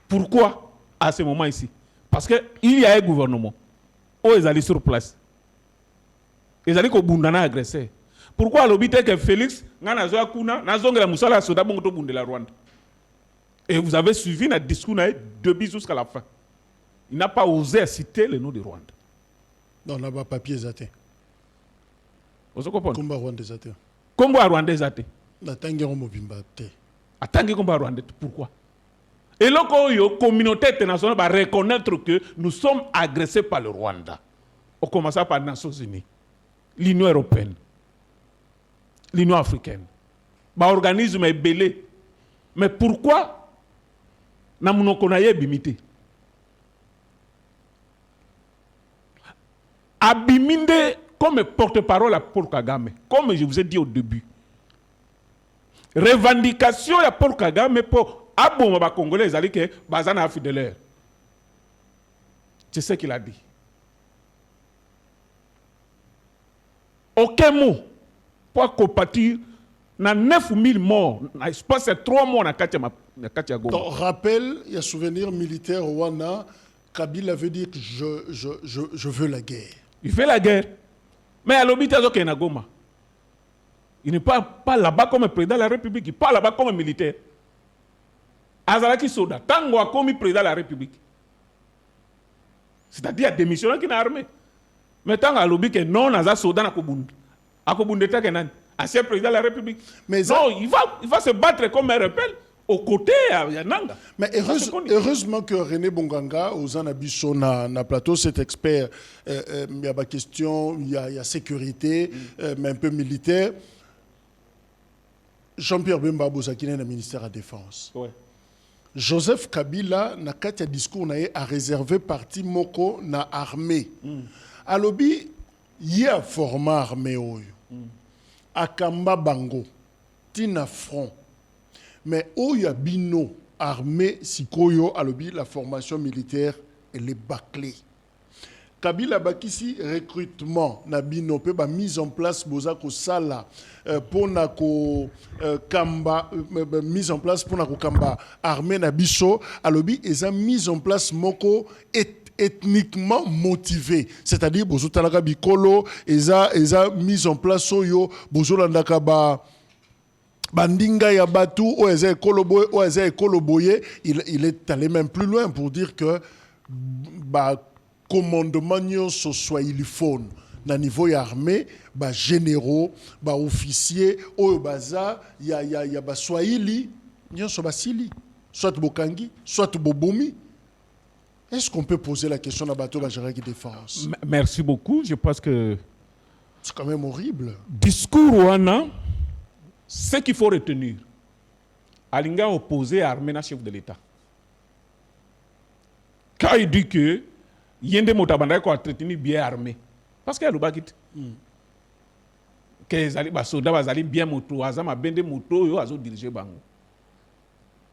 Pourquoi à ce moment ici? Parce qu'il y a un gouvernement. Où ils allaient sur place. Ils allaient au Bundana agressé. Pourquoi l'obité que Félix n'a pas kuna n'a pas la musala soda bongo de la Rwanda. Et vous avez suivi notre discours depuis jusqu'à la fin. Il n'a pas osé citer le nom de Rwanda. Non, on n'a pas papier zate. Vous comprenez? Combat Rwanda zate. Combat Rwanda zate. Natangi mobimba te. Attendez combat Rwanda. Pourquoi? Et là, la communauté internationale va reconnaître que nous sommes agressés par le Rwanda. On commence par les Nations Unies, l'Union européenne, l'Union africaine. L'organisme est belé. Mais pourquoi nous avons bimité? Abiminde comme porte-parole à Paul Kagame, comme je vous ai dit au début. Revendication à Paul Kagame pour Abon les Congolais, ils allaient que Bazana a fidèle. C'est ce qu'il a dit. Aucun mot pour compatir na 9000 morts, je pense que 3 mois na Katia Goma. Donc, rappel, il y a souvenir militaire au Rwanda, Kabila veut dire que je veux la guerre. Il fait la guerre. Mais à l'hôpital, Goma. Il n'est pas là-bas comme président de la République, il n'est pas là-bas comme militaire. Azalaki Soda, tango a commis président de la République. C'est-à-dire démissionnaire qui n'a armé. Mais tant à l'objet que non, Azalaki Soda n'a Kobund. A Kobund Kenan, ancien président de la République. Mais non, il va se battre comme un rebelle aux côtés de Yananga. Mais heureusement que René Bonganga, aux Anabiso, na plateau, cet expert, il y a ma question, il y a sécurité, mais un peu militaire. Jean-Pierre Bemba Bozakine, le ministère de la Défense. Ouais. Joseph Kabila n'a qu'à discours a réservé parti moko na armée. Alobi y a format armée oyo. Akamba bango tina front. Mais oyo bino armée sikoyo alobi la formation militaire elle est bâclée. Kabila bakisi recrutement na bino pe ba mise en place boza ko sala pour na ko kamba mise en place pour na ko kamba armée na biso alobi eza mise en place moko ethniquement motivé, c'est-à-dire bozo talaka bikolo eza mise en place oyo bozo landaka ba bandinga ya batu o eza ekolo boye il est allé même plus loin pour dire que ba commandement nyonso swahiliphone na niveau ya armée ba généraux ba officiers oyo baza ya ba swahili nyonso basili soit bokangi soit bobomi. Est-ce qu'on peut poser la question à bateau Bajara qui défense? Merci beaucoup, je pense que c'est quand même horrible. Discours ouana, ce qu'il faut retenir, Alinga opposé à l'armée chef de l'État. Quand il dit que Yende Motabanda a entretenu bien armé, parce qu'il y a le bagit. Que les soldats sont bien moto, ils ont bien des motos, ils ont dirigé bango.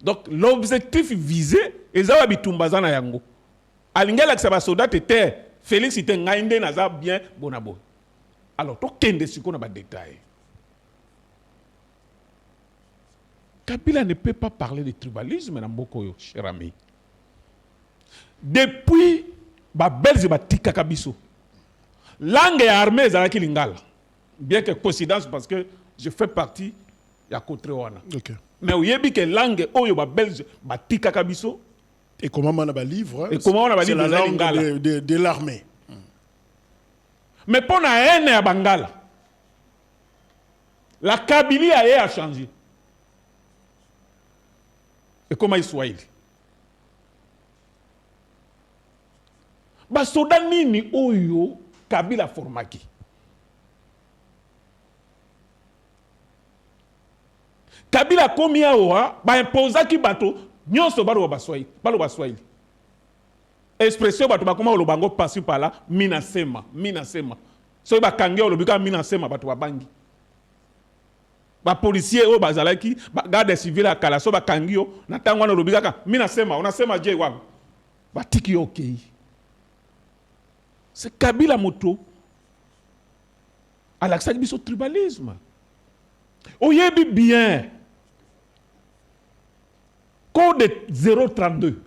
Donc l'objectif visé, ils ont habitué à yango. Alinga la que soldats étaient Félix était ngainde naza bien bonabo. Alors to kende siko na ba détail. Kabila ne peut pas parler de tribalisme dans Bokoyo, cher ami. Depuis Babelze Batika Kabiso, langue et armée Zalaki Lingala. Bien que coïncidence parce que je fais partie de la Côte-Rwanda. Okay. Mais il y a que langue Oyo Babelze Batika Kabiso, Et comment on a un livre? Et comment on a un C'est livre la des langue Lingala. de l'armée. Mais pour la haine à Bangala, la Kabylie a changé. Et comment il soit? Bah, soda nini oyo Kabila formaki. Kabila komi awa ba imposa ki bato nyonso balo baswahili. Expression bato ba koma olobango pasi pala minasema. So ba kange olobika minasema bato babangi. Ba policier o bazalaki ba garde civil akala so ba kangio na tango na olobika ka minasema onasema je wa ba tiki okay. C'est Kabila moto. À l'accès du tribalisme. Oyebi bien. Code 032.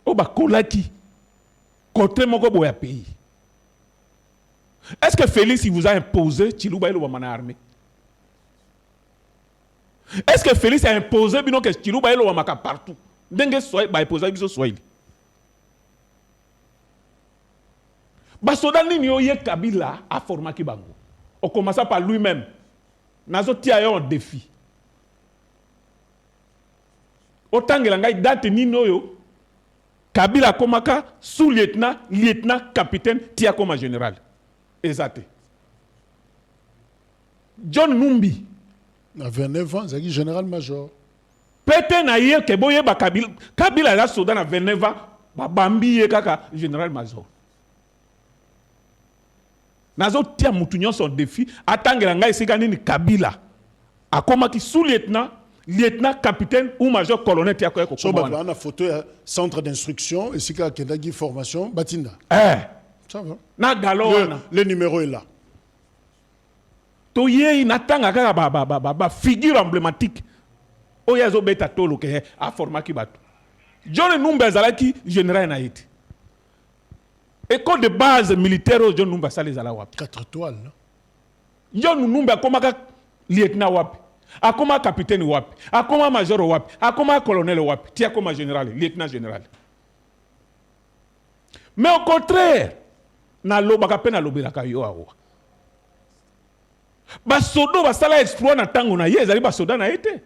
Oba kolaki. Contre moko boya pays. Est-ce que Félix il vous a imposé Chiluba ilo wamana armée? Est-ce que Félix a imposé bino que Chiluba ilo wamaka partout? Denge soy ba imposer biso soy. Basoda nini oye Kabila a formaki bango. On commence par lui-même. Nazo tia yo en défi. Autant que l'angai date nini oyo Kabila komaka sous-lieutenant, lieutenant, capitaine, tia comme général. Exact. John Numbi. À 29 ans, c'est général-major. Peut-être na ye ke boye ba Kabila. Kabila la soda na 29 ans, ba bambi ye kaka général-major. Nazo tia mutunyo son défi atangela ngai sika nini Kabila akoma ki sous-lieutenant, lieutenant, capitaine ou major colonel tia ko So ba na photo centre d'instruction et sika kendagi formation Batinda. Ça va. Na galona Le numéro est là. To ye natanga kaka ba figure emblématique oya zo beta tolo ke a formaki batu. John Numba zalaki général na été. École de base militaire au John Numba Salé Zala wapi. 4 étoiles. John Numba komaka lieutenant wapi. Akoma capitaine wapi. Akoma major wapi. Akoma colonel wapi. Tia koma général, lieutenant général. Mais au contraire, na loba kapena lobela ka yo awa. Ba sodo ba sala exploit na tango na ye ezali ba soda na été.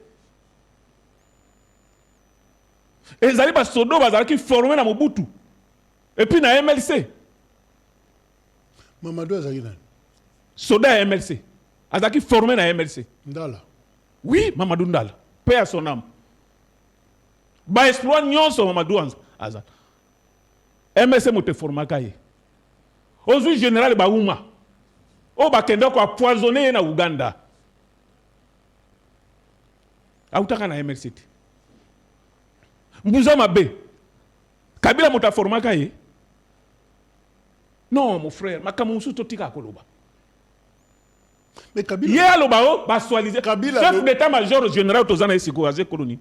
Ezali ba sodo ba zala ki formé na Mobutu. Et puis na MLC. Mamadou Azagina. Soda MLC. Azaki formé na MLC. Ndala. Oui, Mamadou Ndala. Paix à son âme. Ba exploit nyonso Mamadou Aza. MLC mote forma kaye. Ozu général Baouma. O bakenda ko empoisonné na Uganda. Autaka na MLC. Mbuza mabe. Kabila mote forma kaye. Non, mon frère, makamusu totika koloba. Mais Kabila. Hier, le bao, baswalisé. Kabila. Chef d'état-major général Tozana Esiko, Azé Koloni.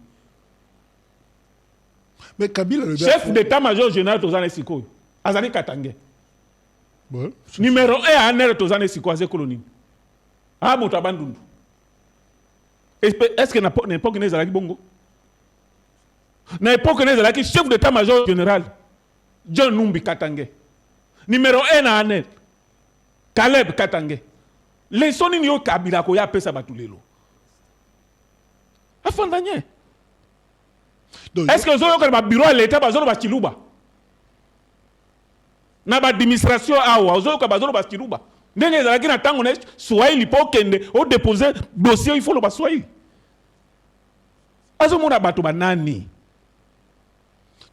Mais Kabila. Chef d'état-major général Tozana Esiko, Azani Katangé. Bon. Numéro 1 à Aner Tozana Esiko, Azé Koloni. Ah, Motabandundu. Est-ce que n'importe qui n'est bongo? N'importe qui n'est chef d'état-major général John Numbi Katangé. Numéro 1 à Aner Caleb Katangé. Les sons ni yo Kabila ko ya pesa batulelo. Afandanye. Est-ce que zo yo ka bureau à l'état bazolo ba Chiluba? Na ba administration awa zo ka bazolo ba Chiluba. Ndenge ezalaki na tango na Swahili po kende o déposer dossier il faut le ba Swahili. Azo mona bato banani.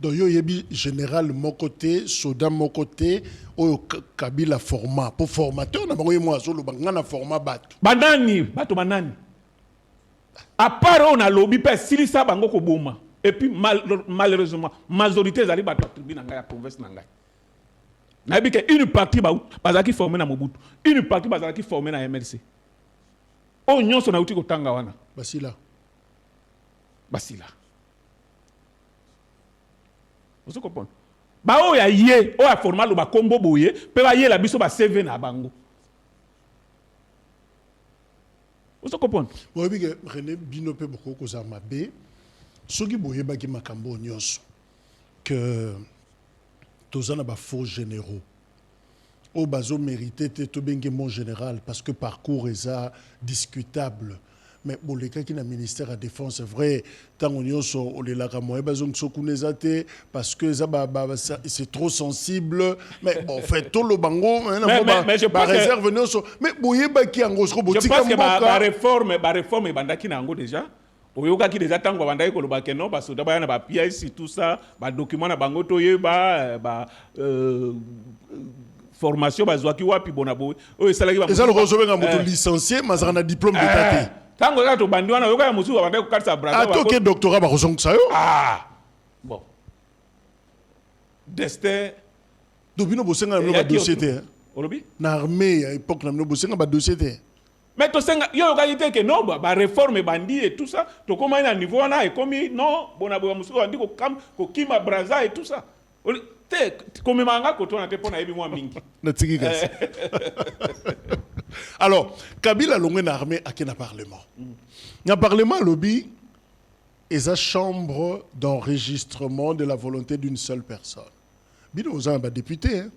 Donc, il y a général de mon côté, soda de mon côté, ou Kabila format. Pour formateur, on a envoyé moi sur le banc, format bateau. Banani, bateau banani. À part on a lobby, parce que si ça bango ko boma. Et puis malheureusement, majorité zali bateau tribune nanga ya province nanga. Na bi que une partie bazaki formé na Mobutu, une partie bazaki formé na MLC. O nyonso na uti ko tanga wana. Basila. Vous comprenez? Ba o ya yé, o ya formal ba kombo boye, pe ba yé la biso ba CV na bango. Vous comprenez? Moi, je René Binope beaucoup aux armes B. soki boyebaki makambo nyonso que toza na ba faux généraux au bazo mérité te to bengi mon général parce que parcours eza discutable. Mais boleka ki na ministère de la défense c'est vrai tango nyonso olelaka moye bazong sokuneza te parce que c'est trop sensible mais bon fait tout le bango mais je pense réserve nyonso mais boyebaki yango so botika je pense que ba réforme bandaki na yango déjà oyoka ki déjà tango bandaki ko lobake non parce que d'abord na ba PIC tout ça ba document na bango toyeba formation bazwaki wapi bonabo oyo salaki ba eza le rejobenga moto licencié mazaka na diplôme d'état te tango za to bandi wana yoka ya musu bandaki ko katsa braza ba to ke doctorat ba kozongisa yo bon destin dobino bosenga na ba dossier te olobi na armée à époque na bosenga ba dossier te mais to senga yo yoka yite que non ba réforme bandi et tout ça to comment na niveau wana et comme non bonabo musu bandi ko kima braza et tout ça te komemanga ko to na te pona yebi mwa mingi na tiki kasi. Alors, Kabila longé na armée à na parlement. Na parlement lobby est la chambre d'enregistrement de la volonté d'une seule personne. Bino vous avez député hein.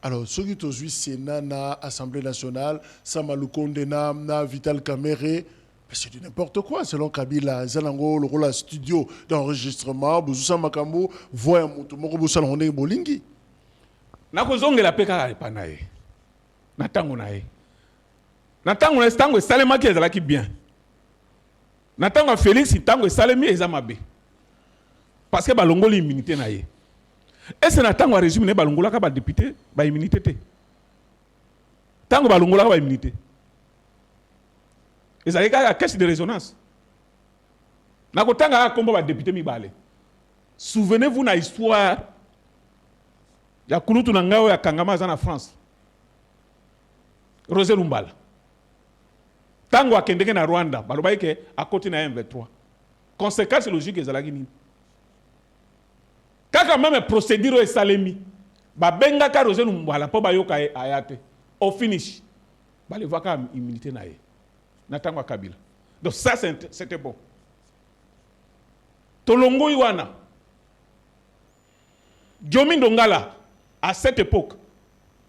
Alors, ceux qui ont vu Sénat na Assemblée nationale, Samaloukonde na Vital Kamere, c'est du n'importe quoi selon Kabila. Zanango le rôle à studio d'enregistrement, Bouzousa Makambo, voix mutu moko bousala on est bolingi. Na kozongela peka repanaye. Na tango nae. Na tango na tango salema ki ezalaki bien. Na tango Félix tango salemi ezamabe. Parce que balongoli immunité na ye. Et c'est na tango régime ne balongola ka ba député ba immunité te. Tango balongola ka ba immunité. Ezalaki ka caisse de résonance. Na ko tanga kombo ba député mibale. Souvenez-vous na histoire ya kulutu na ngao ya kangama za na France. Rosé Lumbala. Tango akendeke na Rwanda, balobaki ke akoti na M23. Conséquence logique ezalaki nini? Kaka même procédure esalemi. Ba benga ka Rosé Lumbala po bayoka ayate. Au finish. Ba le vaka immunité na ye. Na tango Kabila. Donc ça c'était bon. Tolongo Iwana. Diomi Ndongala à cette époque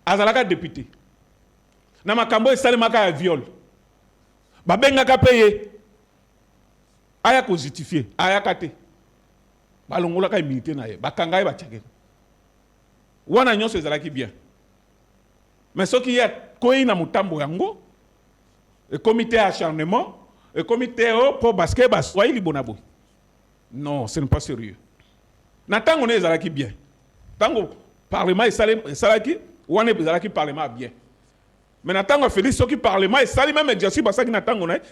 azalaka député. Na makambo esalemaka ya viol. Babenga payé. Aya ko justifier, aya kate. Balongola ka immunité na ye, bakanga ye bachake. Wana nyonso ezalaki bien. Mais ce qui est koyi na mutambo yango, le comité acharnement, le comité pour basket soyez libonabo. Non, ce n'est pas sérieux. Na tango ne ezalaki bien. Tango parlement esalaki, wana ezalaki parlement bien. Mais n'attends Félix ce qui parlement et ça même exercice parce que n'attend on est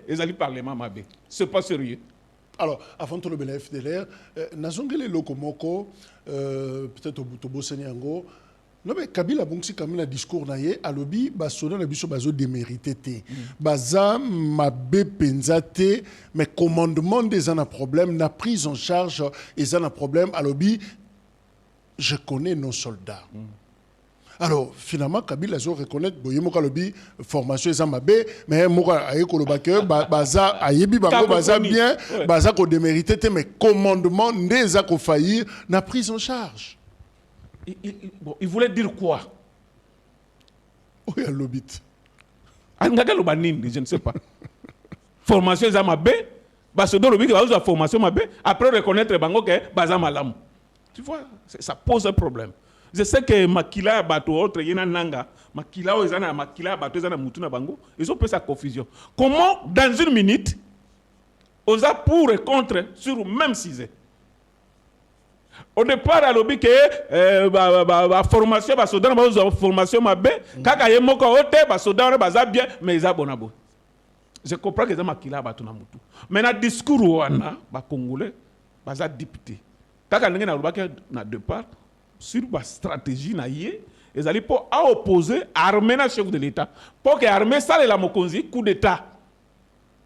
les alliés parlement mabé c'est pas sérieux. Alors avant de le FDLR nazongele lokomoko peut-être au Bosenyango non mais Kabila bongsi quand même discours naie à lobby basoda na biso bazo démérité té baza mabé penzate mais commandement des un problème na prise en charge et un problème à lobby je connais nos soldats. Alors, finalement, Kabila a reconnaît que formation est mabé, mais baza ayebi bango baza bien, baza ko démérité, mais commandement n'est a faillir n'a prise en charge. Il voulait dire quoi? Oui, à l'obit. Je ne sais pas. Formation est mabé, baso do lobi que la formation mabé, après reconnaître bango que baza malam. Tu vois, ça pose un problème. Je sais que Makila bato autre yena nanga Makila ozana Makila bato ozana mutu na bango ils ont fait sa confusion. Comment dans une minute osa pour et contre sur le même sujet. Au départ à lobby que formation ba soda ba formation mabe kaka yemoko ote ba soda ba bien mais ils abonabo. Je comprends que ça Makila bato na mutu. Mais na discours wana ba congolais ba député. Kaka ndenge na lobaka na départ sur la stratégie naïe, ils allaient pour opposer l'armée à chef de l'État. Pour que l'armée ça la mokonzi coup d'État.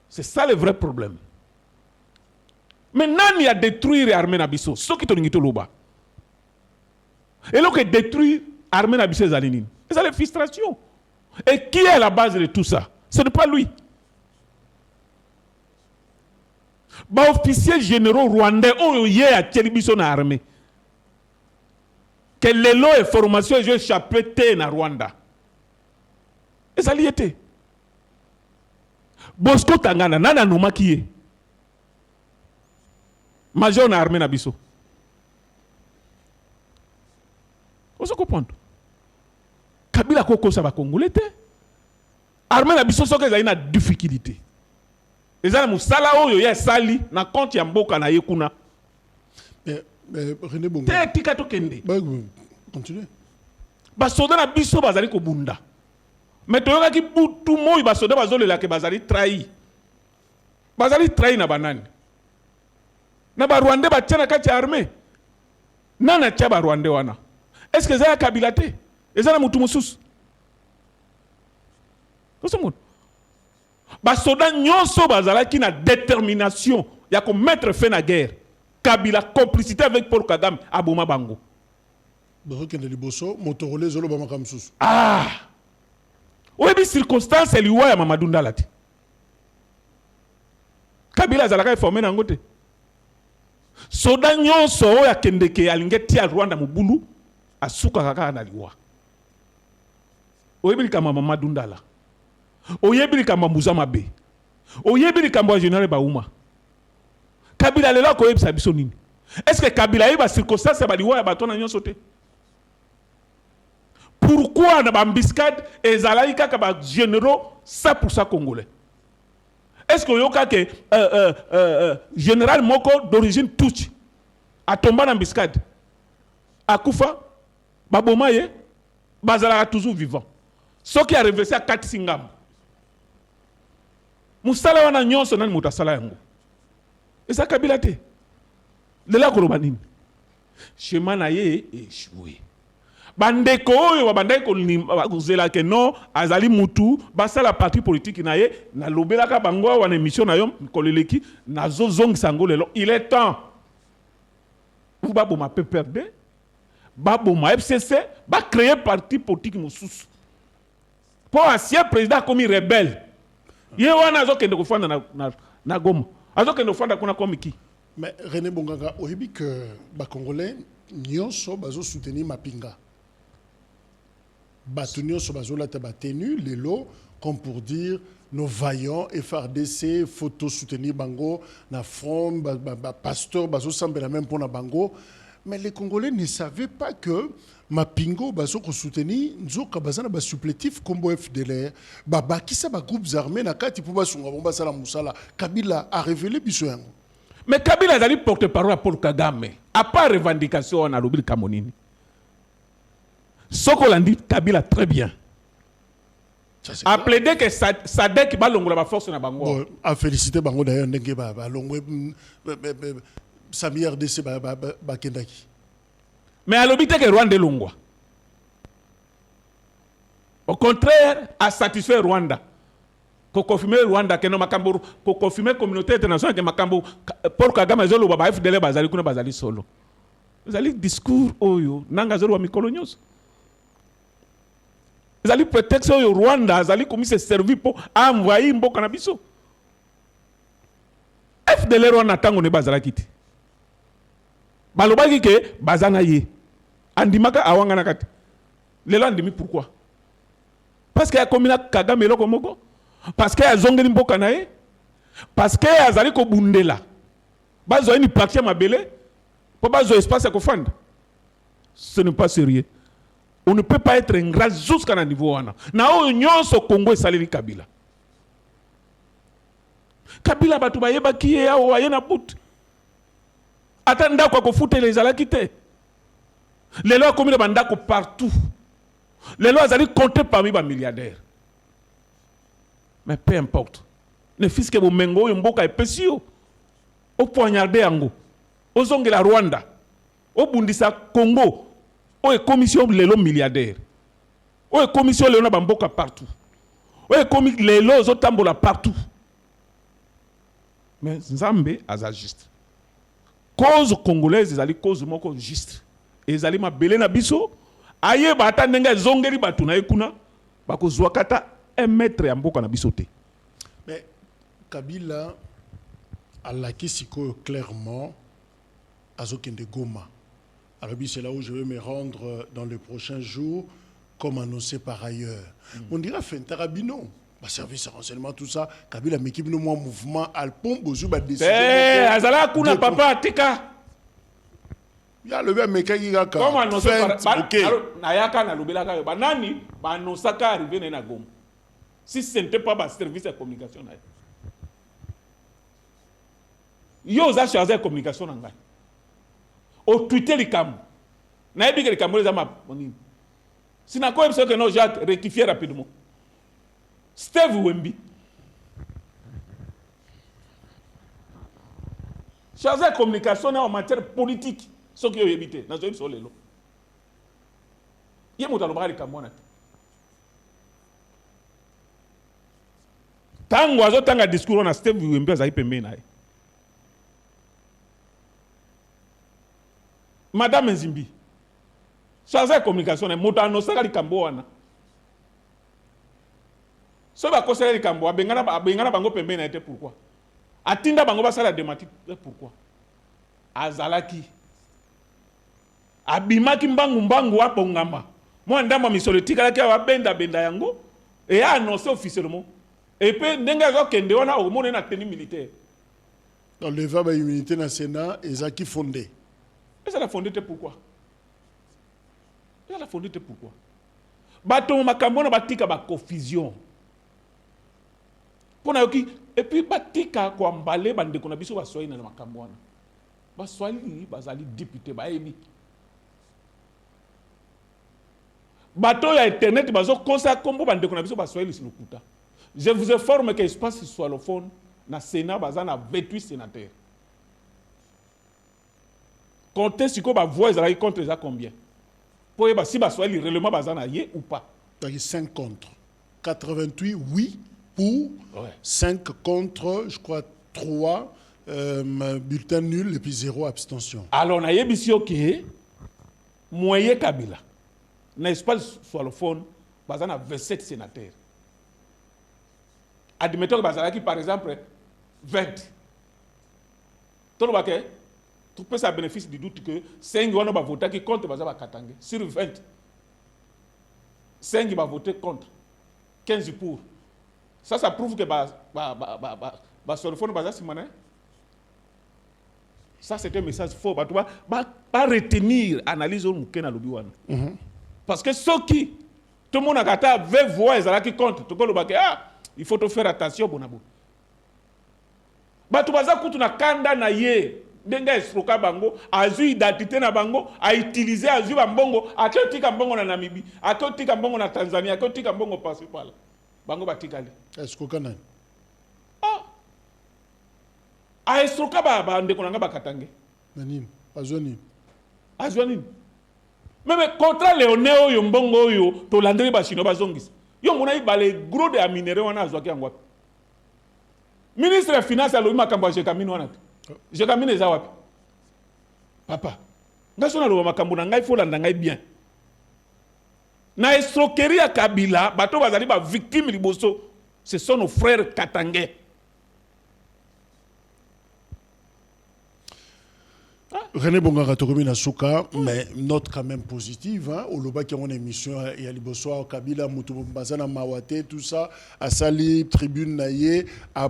C'est ça le vrai problème. Maintenant il y a détruire l'armée nabiso, ce qui est loba. Et là que détruire l'armée nabiso les alinines. C'est la frustration. Et qui est à la base de tout ça? Ce n'est pas lui. Ba officiers généraux rwandais ont eu à télévision na armée. Que les lots et formations je chapeté na Rwanda. Et ça y était. Bosco Tangana nana no makiye. Major na armée na biso. Vous comprenez? Kabila koko sa ba congolais te. Armée na biso soka ezali na difficulté. Ezala musala oyo ya sali na compte ya mboka na yekuna. René Bonga. Te tika to kende. Continue. Ba soda na biso bazali ko bunda. Mais toyoka ki butu moyi ba soda bazolela ke bazali trahi. Bazali trahi na banani. Na ba Rwanda ba tia na kati ya armée. Nana tia ba Rwanda wana. Est-ce que ça Kabila te? Ezala mutu mususu. Koso mutu. Ba soda nyonso bazala ki na détermination ya ko mettre fin à guerre. Kabila complicité avec Paul Kagame aboma bango. Bakende liboso motorole zolo ba makamsusu. Ah. Oyebi circonstance eliwa ya Mamadou Ndala te. Kabila azalaka formé nango te. Soda nyonso oyo akendeke alingeti ya Rwanda mubulu asuka kaka na liwa. Oyebi kama Mamadou Ndala. Oyebi kama Mbuza Mabe. Oyebi kama General Bauma. Kabila lelo ko yebisa biso nini? Est-ce que Kabila yeba circonstance ba liwa ya batona nyonso te? Pourquoi na bambiscade ezalaki kaka ba généraux 100% congolais? Est-ce que yoka que général moko d'origine Tutsi a tombé en embuscade? Akufa baboma ye bazalaka toujours vivant. Ce qui a reversé à Katisingam. Musala wana nyonso nani mutasala yango. Eza Kabila te. Lela koloba nini? Chemin na ye échoué. Bandeko oyo babandaki kozela ke non azali mutu basala parti politique na ye na lobelaka bango wana émission na yo koleleki nazozongisa yango lelo. Il est temps. Vous baboma PPRD, baboma FCC, ba créer parti politique mosusu. Pour ancien président comme rebelle. Ye wana azokende kofanda na Goma. Azokende kofanda kuna komiki. Mais René Bonganga oyebi que ba Congolais nyonso bazo soutenir Mapinga. Batunio Sobazola Tabatenu, Lelo, comme pour dire nos vaillants FRDC, photo soutenir Bango, na front, pasteur, bazo sambela même pour na Bango. Mais les Congolais ne savaient pas que Mapingo, bazo soutenir, nzoka bazana ba supplétif combo FDLR, baba qui ça ba groupes armés na kati pour basunga bomba sala musala. Kabila a révélé biso yango. Mais Kabila a dit porte-parole à Paul Kagame. À part revendication on a l'oubli Kamonini. Ce qu'on a dit, Kabila très bien. A plaidé que Sadek va l'ongler la force na Bango. Bon, a félicité Bango d'ailleurs, n'engé ba l'ongler Sami RDC ba Kendaki. Mais à l'obité que Rwanda l'ongwa. Au contraire, a satisfait Rwanda. Ko confirmer Rwanda que no makambo, ko confirmer communauté internationale que makambo Paul Kagame zolo ba FDL bazali kuna bazali solo. Bazali discours oyo nanga zolo wa mikolonios. Zali prétexte au Rwanda, zali comme se servir pour envoyer mboka na biso. FDLR Rwanda tango ne bazala kiti. Balobaki ke bazana ye. Andimaka awanga na kati. Lelo andimi pourquoi? Parce que ya komina Kagame loko moko. Parce que ya zongeli mboka na ye. Parce que ya zali ko bundela. Bazo ni parti mabele. Po bazo espace ko fanda. Ce n'est pas sérieux. On ne peut pas être ingrat jusqu'à un niveau wana. Na o nyonso Congo esaleli Kabila. Kabila batu bayeba ki ya o ayena but. Atanda kwa kofuta les alaki te. Lelo akomi bandako partout. Lelo azali compté parmi ba milliardaires. Mais peu importe. Ne fils que bomengo yo mboka epesio. O poignarder yango. O zongela Rwanda. O bundisa Congo. Oye commission lelo milliardaire. Oye commission lelo na bamboka partout. Oye commission lelo zotambola partout. Mais Nzambe aza juste. Cause congolaise ezali cause moko juste. Ezali mabele na biso. Aye bata ndenga zongeli batu na ekuna. Bako zwakata 1 mètre ya mboka na biso te. Mais Kabila alaki siko clairement azokende Goma. Alors c'est là où je vais me rendre dans les prochains jours, comme annoncé par ailleurs. On dirait Fentarabino, service de renseignement, tout ça. Kabila m'équipe nous moi mouvement alpon bozu ba décision. Azala kuna papa tika. Ya le bien mekaki kaka. Comment annoncer par nayaka na lobelaka yo banani ba annoncaka arriver na Goma. Si ce n'était pas le service de communication. Yo za chargé de communication na ngai. Au Twitter les cam. Na ebi que les cam les ama boni. Sina ko ebiso que non Jacques rectifier rapidement. Steve Wembi. Chargé de communication en matière politique. Ce qui est évité dans une seule lelo. Yé mo talobaka les cam wana. Tango azotanga discours na Steve Wembi azali pembeni na ye. Madame Nzimbi, chargé de communication, moto annoncé likambo wana. So ba kosela likambo abengana bango pembeni na été pourquoi? Atinda bango basala dématique pourquoi? Azalaki. Abimaki mbangu apongama. Moi ndamba misolo tikalaki abenda benda yango et a annoncé officiellement. Et puis ndenge azokende wana omone na tenue militaire. Dans le va ba immunité na Sénat ezaki fondé. Et ça l'a fondé pourquoi? Ça l'a fondé pourquoi? Bato makambo na batika ba confusion. Pona yoki et puis batika ko mbale bande ko na biso ba soyi na makambo wana. Ba soyi bazali député ba ebi. Bato ya internet bazo konsa kombo bande ko na biso ba soyi silokuta. Je vous informe que l'espace swallophone na Sénat bazana 28 sénateurs. Comptez sur quoi voix ils contre les combien? Pour si soit le règlement bazana yé ou pas. Donc 5 contre. 88 oui pour, 5 contre, je crois 3 bulletins nuls et puis 0 abstention. Alors on a yébissio que moyen Kabila. N'est-ce pas sur le fond bazana 27 sénateurs. Admettons que bazana qui par exemple 20. Tout le monde tu peux ça bénéfice du doute que 5 vont voter qui contre bazaba Katangé sur 20. 5 vont voter contre. 15 pour. Ça prouve que sur le fond de bazar simane. Ça c'est un message faux. Tu vas pas retenir analyse au mukena lobiwana. Parce que ceux qui tout le monde a gâté veut voir les qui compte. Tu peux le baquer il faut te faire attention bonabo. Tu vas kutu na kanda na ye. Ndenga esroka bango azu identité na bango a utiliser azu bambongo akotika mbongo na Namibie akotika mbongo na Tanzania akotika mbongo passé par là bango batikali esroka nani a esroka ba ndeko nanga bakatange nani azoni même contre Léonel oyo mbongo oyo to landri ba chino bazongisa yo ngona ibale gros de minéré wana azwaki yango ministre des finances alobi makambo ya Jekamine wana Jekamine eza wapi? Papa, ngaso na loba makambo na ngai folanda ngai bien. Na escroquerie ya Kabila, bato bazali ba victime liboso, ce sont nos frères katangais. René Bongara Tokomi na Souka, mais note quand même positive. Au Loba qui a une émission, il y a Libosoa, Kabila, Moutoumbazana, Mawate, tout ça, à Sali, Tribune Naye, à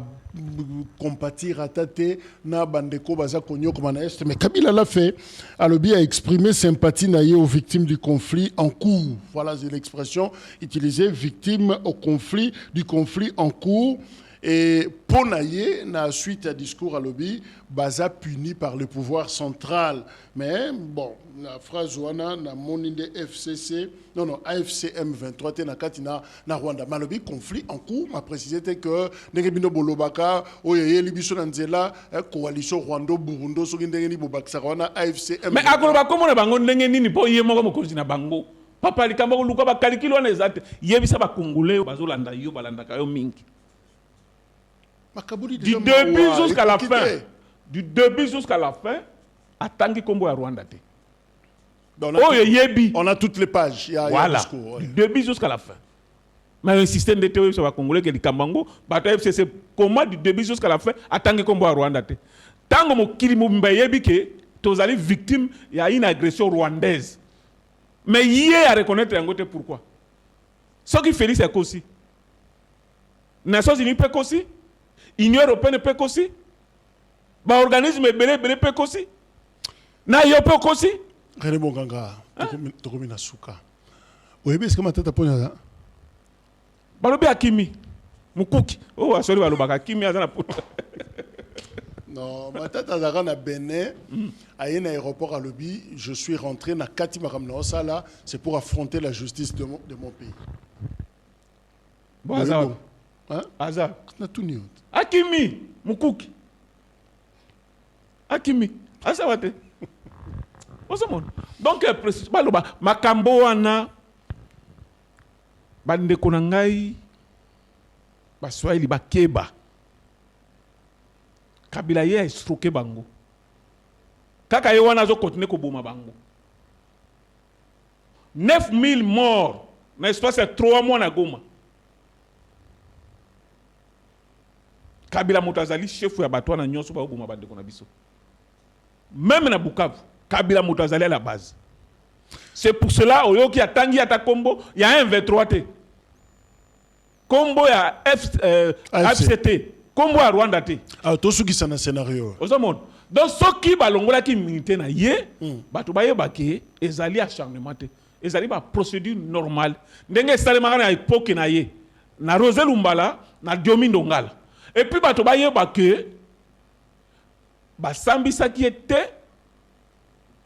compatir, à Tate, na Bandeko, Baza Konyo, comme Est. Mais Kabila l'a fait. Alobi a exprimé sympathie Naye aux victimes du conflit en cours. Voilà, c'est l'expression utilisée, victimes du conflit en cours. Et Ponaye, na suite à discours à lobby, baza puni par le pouvoir central. Mais bon, la phrase ouana na moninde FCC, non AFCM 23 te na katina na Rwanda. Malobi conflit en cours, m'a précisé que Negebino Bolobaka, oyeye libiso na nzela coalition Rwando Burundo so ndenge ni bobakisa wana AFCM. Mais akoloba komo na bango ndenge nini po yemo ko mokonzi na bango. Papa likambo luka ba calcul wana ezate. Yebisa ba congolais bazolanda yo balanda kayo mingi. Du début jusqu'à la fin. Du début jusqu'à la fin, attendez Kombo à Rwanda. On a toutes les pages. Il y a voilà. un discours, ouais. Du début jusqu'à la fin. Mais un système de théorie sur les Congolais qui est Kambango, c'est comment du début jusqu'à la fin, attendre que combat Rwanda. Tant que mon kilimo mbayebi que tous les victimes, il y a une agression rwandaise. Mais hier à reconnaître un côté pourquoi. Ce qui fait c'est aussi. Nations Unies peut aussi. Union européenne peut aussi. Ba organisme belé peut aussi. Na yo peut aussi. René Bonganga, tokomi na suka. Oyebi est-ce que matata pona ça? Balobi akimi. Mukuki. Oh, asori balobaka akimi azana puta. Non, matata zara na Benin, à un aéroport à Lobi, je suis rentré na Kati Makamna Osala, c'est pour affronter la justice de mon pays. Bon, Azar. Hein? Azar. Na tout niot. Akimi. Mukuki. Akimi. Asawate. Donc, makambo wana bandeko na ngai baswahili bakeba Kabila ye estroke bango kaka ye wana zo continuer ko boma bango 9000 morts na espace ya 3 mois na Goma. Kabila mutazali chef ya bato na nyonso ba boma bandeko na biso. Même na Bukavu Kabila Moutazali à la base. C'est pour cela, au lieu qu'il y a Tanguy à ta combo, il y a un V3T. Combo à FCT. Combo à Rwanda T. Alors, tout ce qui est dans scénario. Donc, ceux qui balongola qui militaient na yé, batu baye bake, ezali acharnement te. Ezali ba procédure normale. Ndenge salema na époque na yé. Na Rosel Umbala, na Diomi Ndongala. Et puis batu baye bake, ba sambisa qui était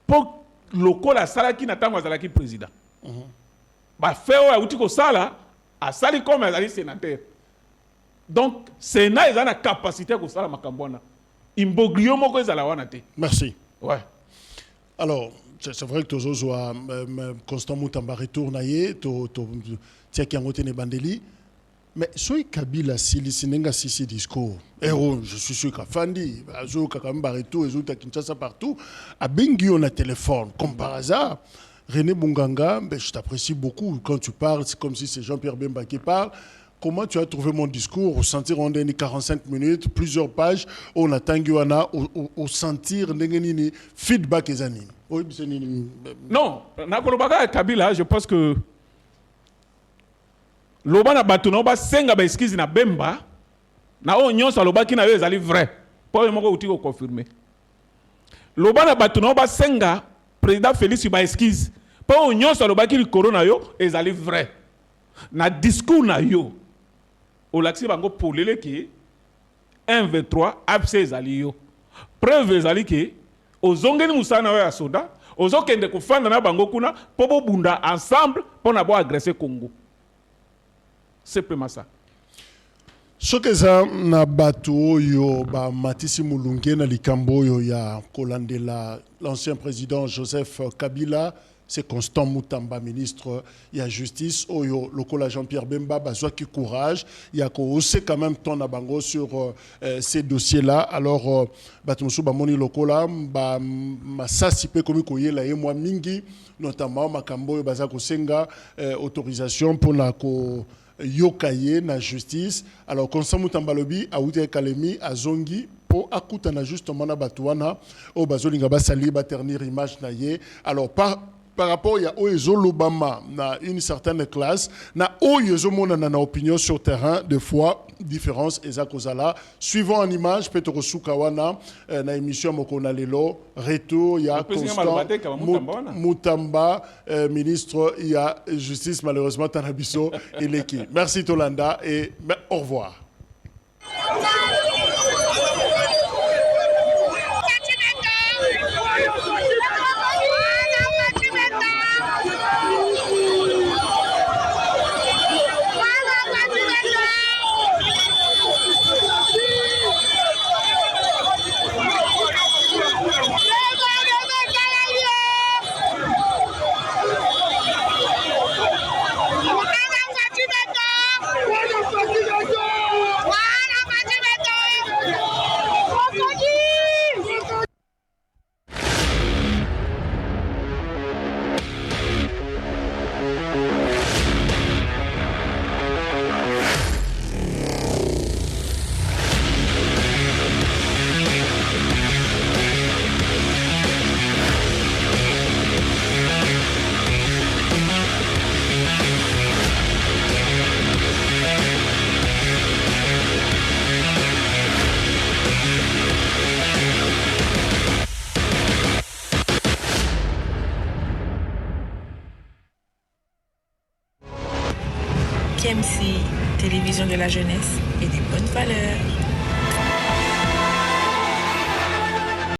pour le la sala qui n'attend pas qui président. Bah fait ouais outil ko sala a sali comme azali sénateur. Donc Sénat ils ont la capacité ko sala makambona. Imboglio moko ezala wana te. Merci. Ouais. Alors c'est vrai que tous os Constant Mutamba retourne aye to tia ki ngote ne bandeli. Mais soy Kabila sinenga sisi discours. Héros, je suis sûr qu'Afandi, Azo Kakamba Reto, Ezo Kinshasa partout, a bengi on a téléphone. Comme par hasard, René Bonganga, ben, je t'apprécie beaucoup. Quand tu parles, c'est comme si c'est Jean-Pierre Bemba qui parle. Comment tu as trouvé mon discours? Au sentir on a 45 minutes, plusieurs pages, on a Tanguana, au sentir n'engeni feedback et anime. Non, Nakolobaka Kabila, je pense que loba na batu na ba senga ba excuse na Bemba na o nyonso loba ki na yo ezali vrai po moko uti ko confirmer loba na batu na ba senga président Félix ba excuse po o nyonso loba ki corona yo ezali vrai na discours na yo o laksi bango polele ki 1-23 abse ezali yo preuve ezali ki ozongeni musana yo ya soda ozokende kufanda na bango kuna po bo bunda ensemble po na bo agresser Congo. C'est vraiment ça. Ce que ça na bateau yo ba Matisi Mulunge na likambo yo ya kolandela l'ancien président Joseph Kabila, c'est Constant Mutamba ministre ya justice oyo lokola Jean-Pierre Bemba bazwa ki courage ya ko ose quand même ton bango sur ces dossiers là. Alors batumsu ba moni lokola ba masasi pe komi ko yela ye moi mingi notamment makambo yo baza ko senga autorisation pour na ko yokaye na justice. Alors Constant Mutamba lobi a outé kalemi a zongi po akuta na justement na batuana o bazolinga basali ba ternir image na ye. Alors par rapport à l'Obama, na une certaine classe, na na opinion sur terrain, des fois, différence et zakozala. Suivant en image, Petro Sukawana, na émission Mokona Lelo, retour, il y a Constant Mutamba, ministre, il y a justice, malheureusement, Tanabiso et l'équipe. Merci Tolanda et au revoir. KMC, télévision de la jeunesse et des bonnes valeurs.